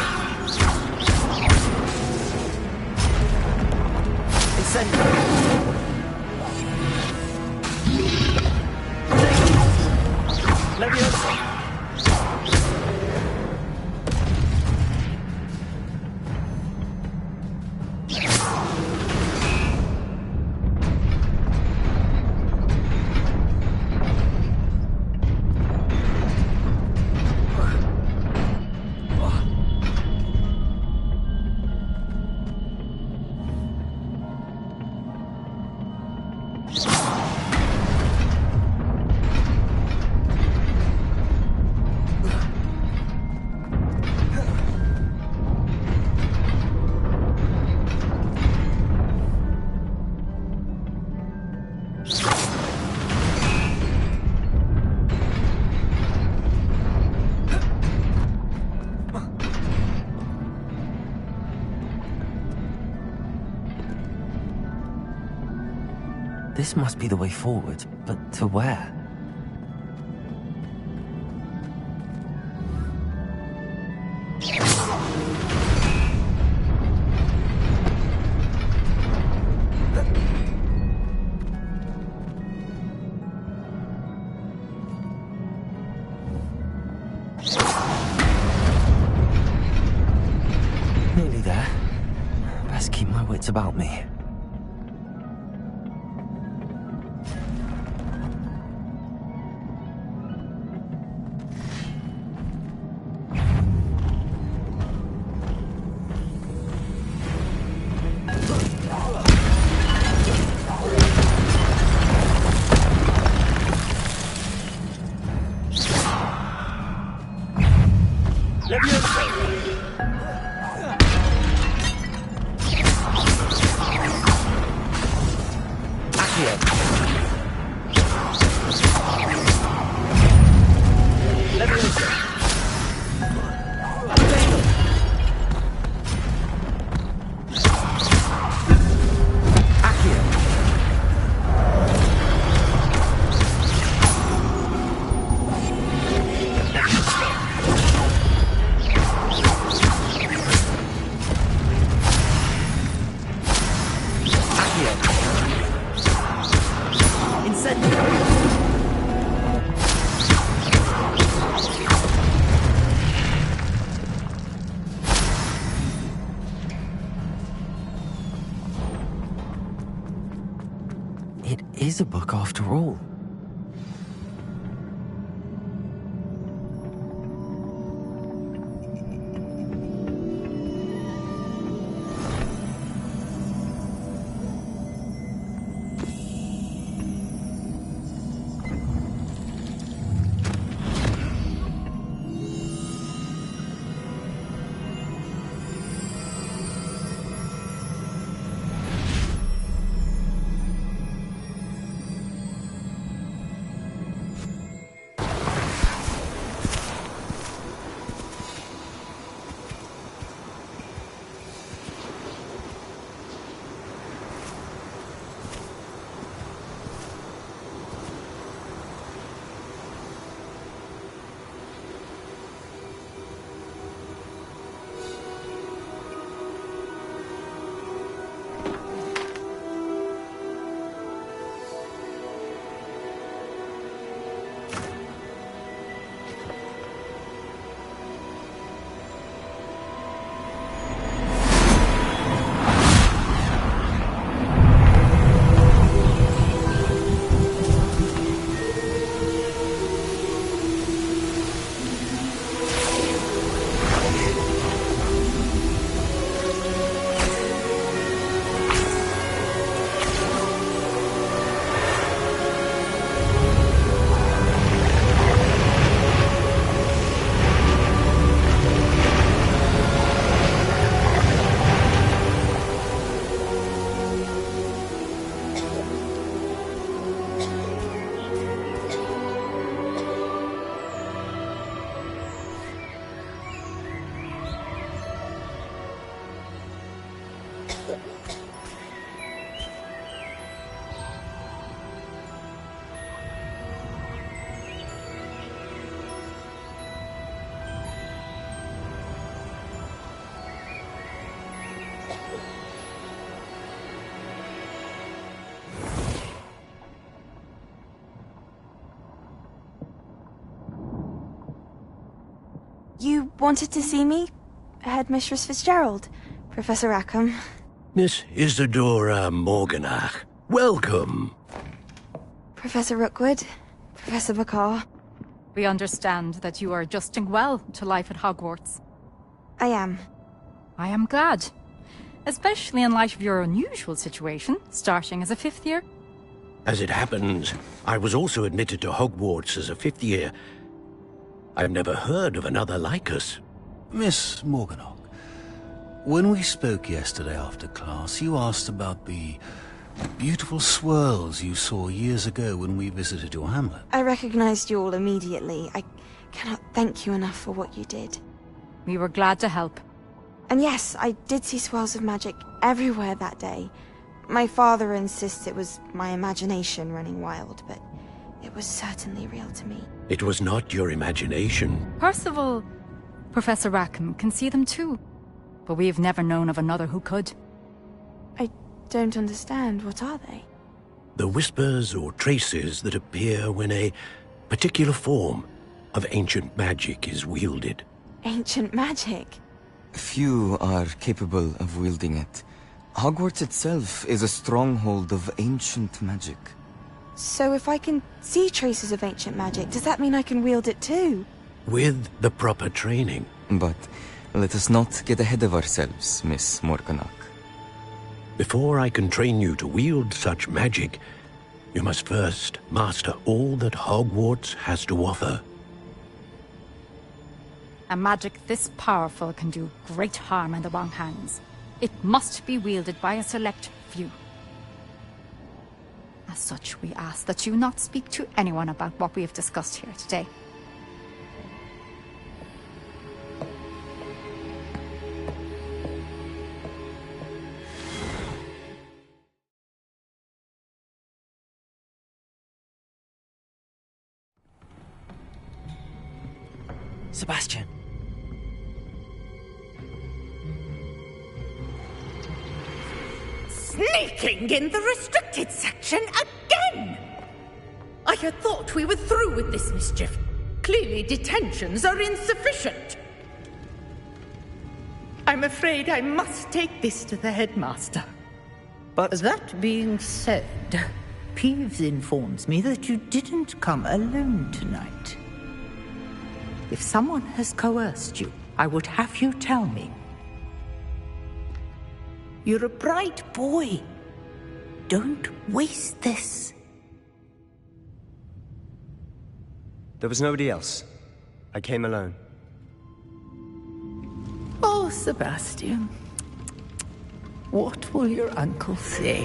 Incendio. Protego. Levioso. This must be the way forward, but to where? Nearly there. Best keep my wits about me. It is a book after all. You wanted to see me? Headmistress Fitzgerald, Professor Rackham. Miss Isadora Morganach, welcome. Professor Rookwood, Professor Bakar. We understand that you are adjusting well to life at Hogwarts. I am. I am glad. Especially in light of your unusual situation, starting as a 5th year. As it happens, I was also admitted to Hogwarts as a 5th year. I've never heard of another like us. Miss Morganach, when we spoke yesterday after class, you asked about the beautiful swirls you saw years ago when we visited your hamlet. I recognized you all immediately. I cannot thank you enough for what you did. We were glad to help. And yes, I did see swirls of magic everywhere that day. My father insists it was my imagination running wild, but it was certainly real to me. It was not your imagination. Percival, Professor Rackham can see them too. But we've never known of another who could. I don't understand. What are they? The whispers or traces that appear when a particular form of ancient magic is wielded. Ancient magic? Few are capable of wielding it. Hogwarts itself is a stronghold of ancient magic. So if I can see traces of ancient magic, does that mean I can wield it too? With the proper training. But let us not get ahead of ourselves, Miss Morganach. Before I can train you to wield such magic, you must first master all that Hogwarts has to offer. A magic this powerful can do great harm in the wrong hands. It must be wielded by a select few. As such, we ask that you not speak to anyone about what we have discussed here today. Sebastian. Sneaking in the restricted section again! I had thought we were through with this mischief. Clearly detentions are insufficient. I'm afraid I must take this to the headmaster. But that being said, Peeves informs me that you didn't come alone tonight. If someone has coerced you, I would have you tell me. You're a bright boy. Don't waste this. there was nobody else. I came alone. Oh, Sebastian. What will your uncle say?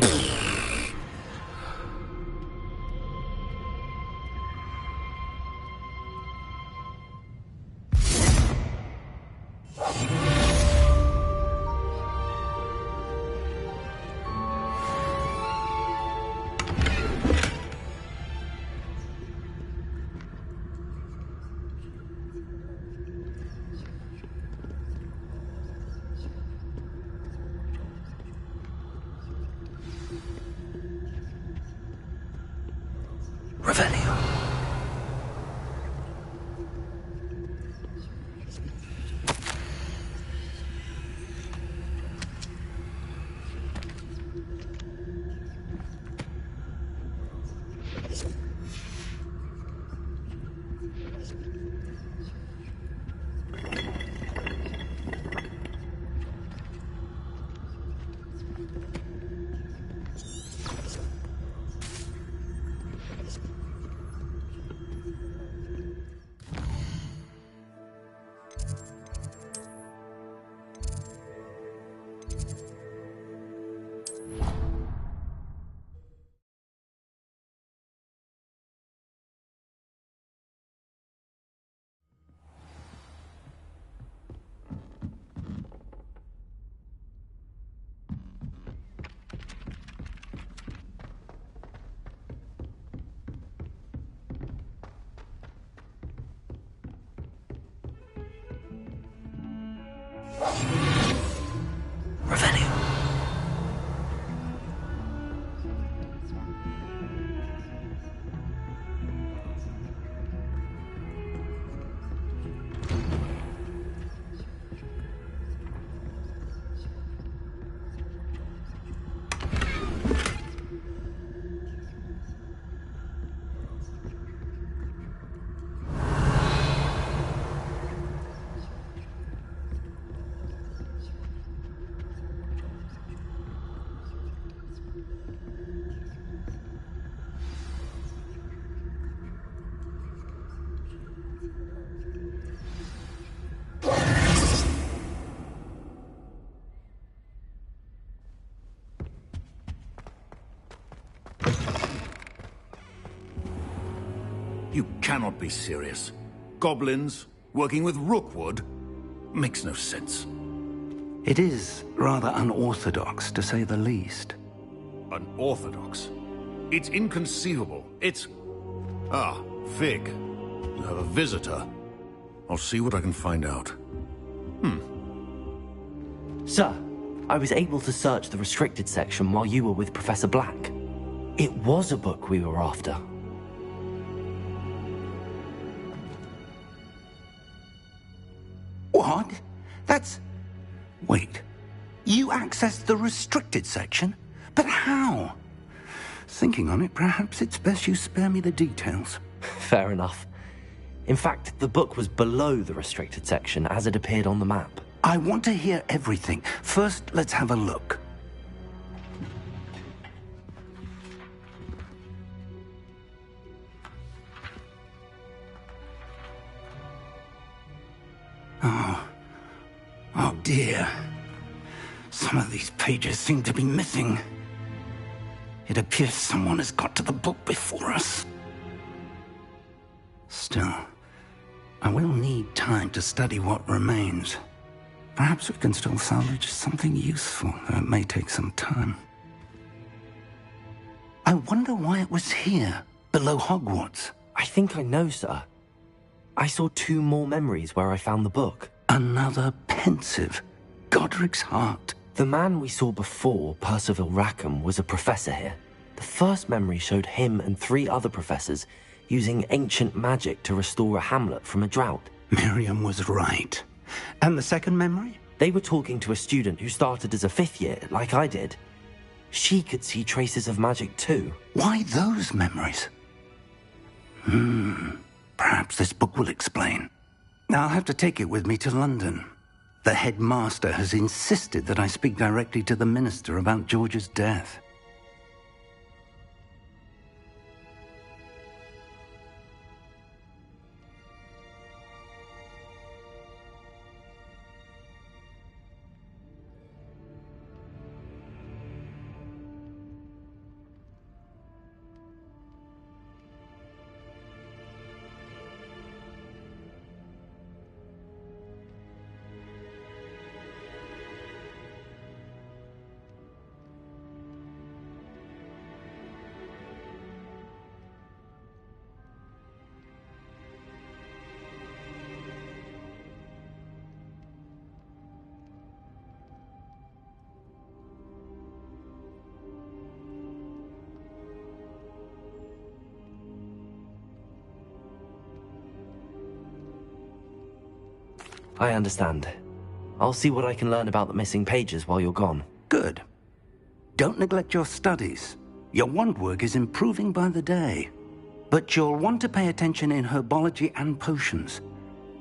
You cannot be serious. Goblins, working with Rookwood? Makes no sense. It is rather unorthodox, to say the least. Unorthodox? It's inconceivable. It's... Ah, Fig. You have a visitor. I'll see what I can find out. Sir, I was able to search the restricted section while you were with Professor Black. It was a book we were after. What? That's... Wait. You accessed the restricted section? But how? Thinking on it, perhaps it's best you spare me the details. Fair enough. In fact, the book was below the restricted section as it appeared on the map. I want to hear everything. First, let's have a look. dear. Some of these pages seem to be missing. It appears someone has got to the book before us. Still, I will need time to study what remains. Perhaps we can still salvage something useful, though it may take some time. I wonder why it was here, below Hogwarts. I think I know, sir. I saw 2 more memories where I found the book. Another pensive. Godric's heart. The man we saw before, Percival Rackham, was a professor here. The first memory showed him and 3 other professors using ancient magic to restore a hamlet from a drought. Miriam was right. And the second memory? They were talking to a student who started as a 5th year, like I did. She could see traces of magic too. Why those memories? Perhaps this book will explain. I'll have to take it with me to London. The headmaster has insisted that I speak directly to the minister about George's death. I understand. I'll see what I can learn about the missing pages while you're gone. Good. Don't neglect your studies. Your wand work is improving by the day. But you'll want to pay attention in herbology and potions.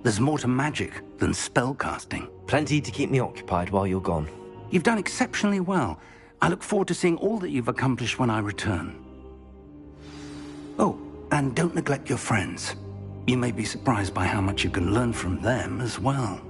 There's more to magic than spellcasting. Plenty to keep me occupied while you're gone. You've done exceptionally well. I look forward to seeing all that you've accomplished when I return. Oh, and don't neglect your friends. You may be surprised by how much you can learn from them as well.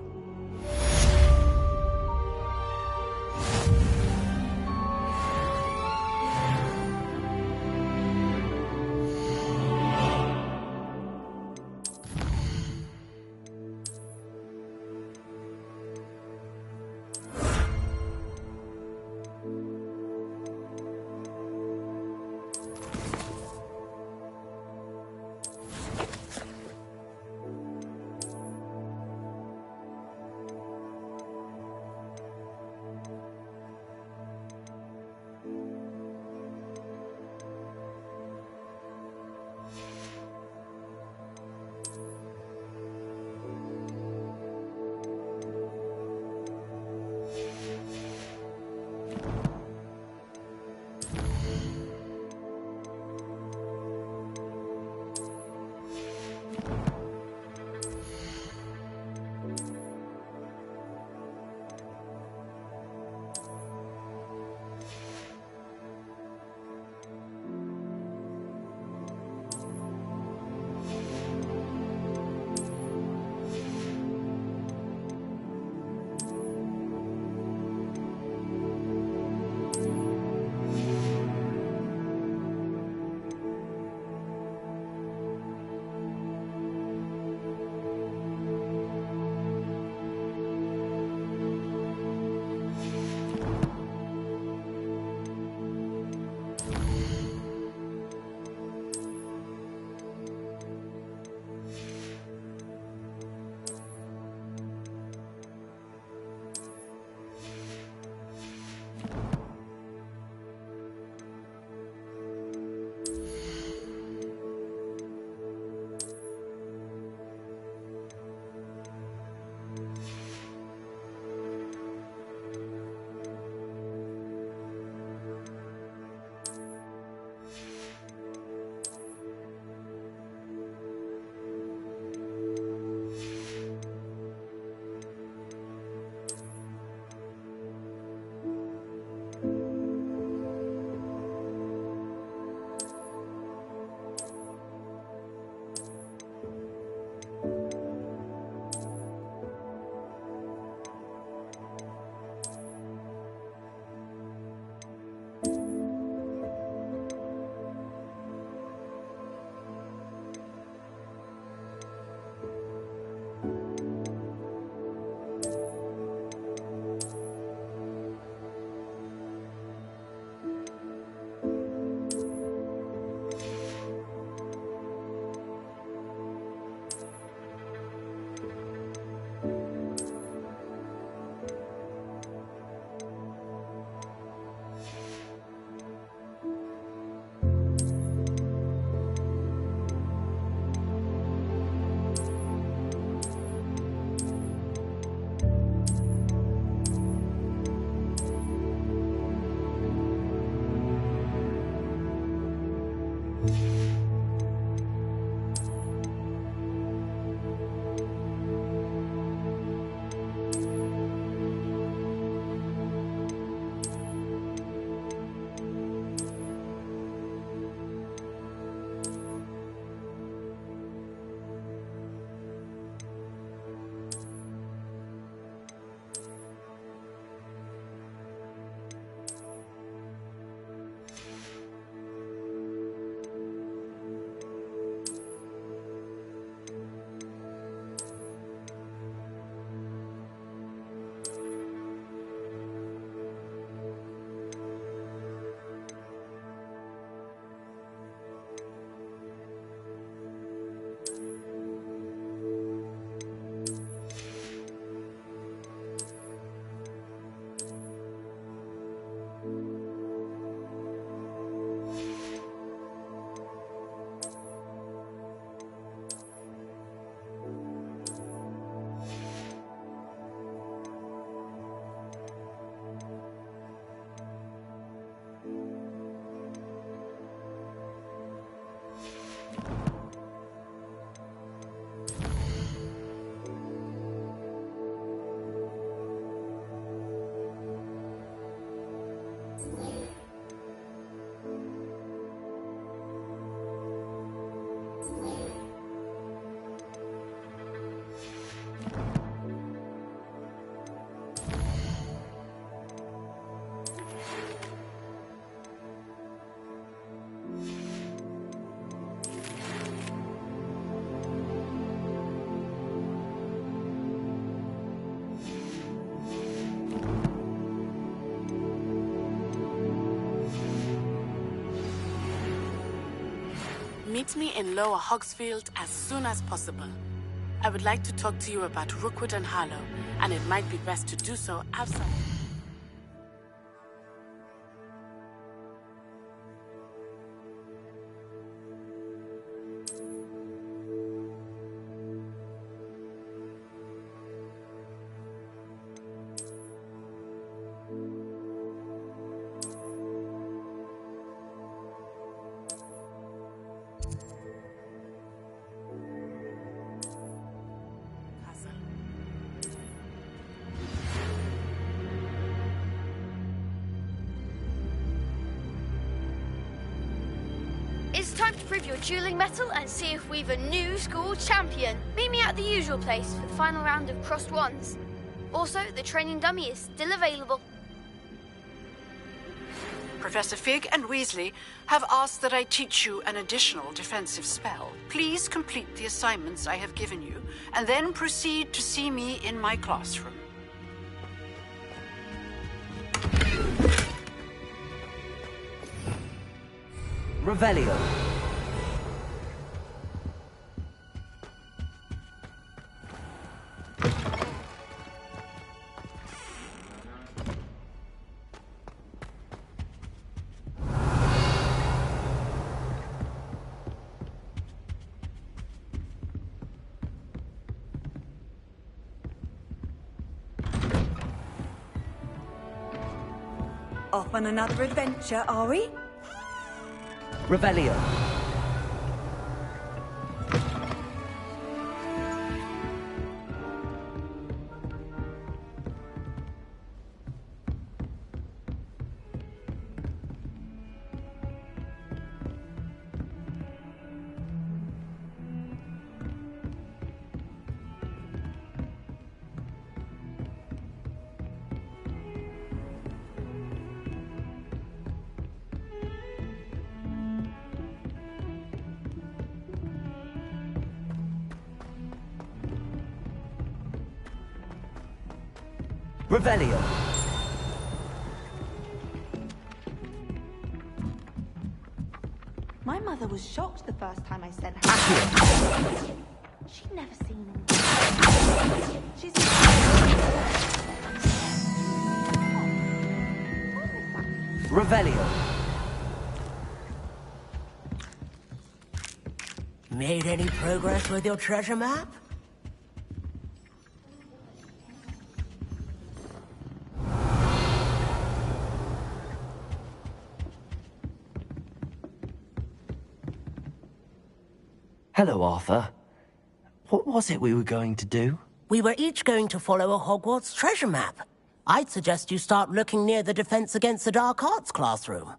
Meet me in Lower Hogsfield as soon as possible. I would like to talk to you about Rookwood and Harlow, and it might be best to do so outside. It's time to prove your dueling mettle and see if we've a new school champion. Meet me at the usual place for the final round of crossed wands. Also, the training dummy is still available. Professor Fig and Weasley have asked that I teach you an additional defensive spell. Please complete the assignments I have given you, and then proceed to see me in my classroom. Revelio. Off on another adventure, are we? Revelio. Revelio. My mother was shocked the first time I sent her. She'd never seen him. She's... Revelio. Made any progress with your treasure map? Hello, Arthur. What was it we were going to do? We were each going to follow a Hogwarts treasure map. I'd suggest you start looking near the Defense Against the Dark Arts classroom.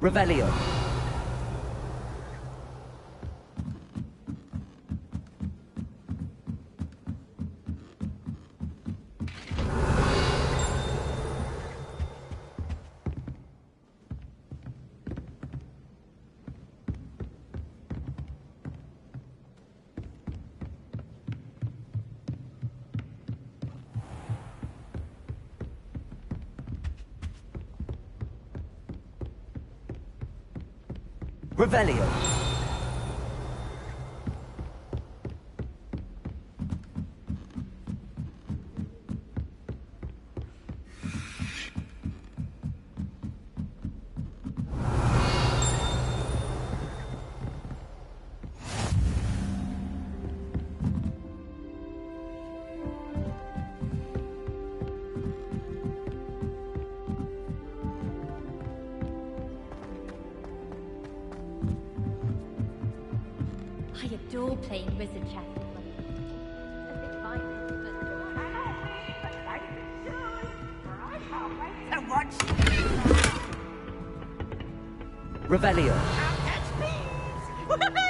Revelio. Revelio. I adore playing wizard chess. A bit violent, but... To watch Revelio. Woohoo!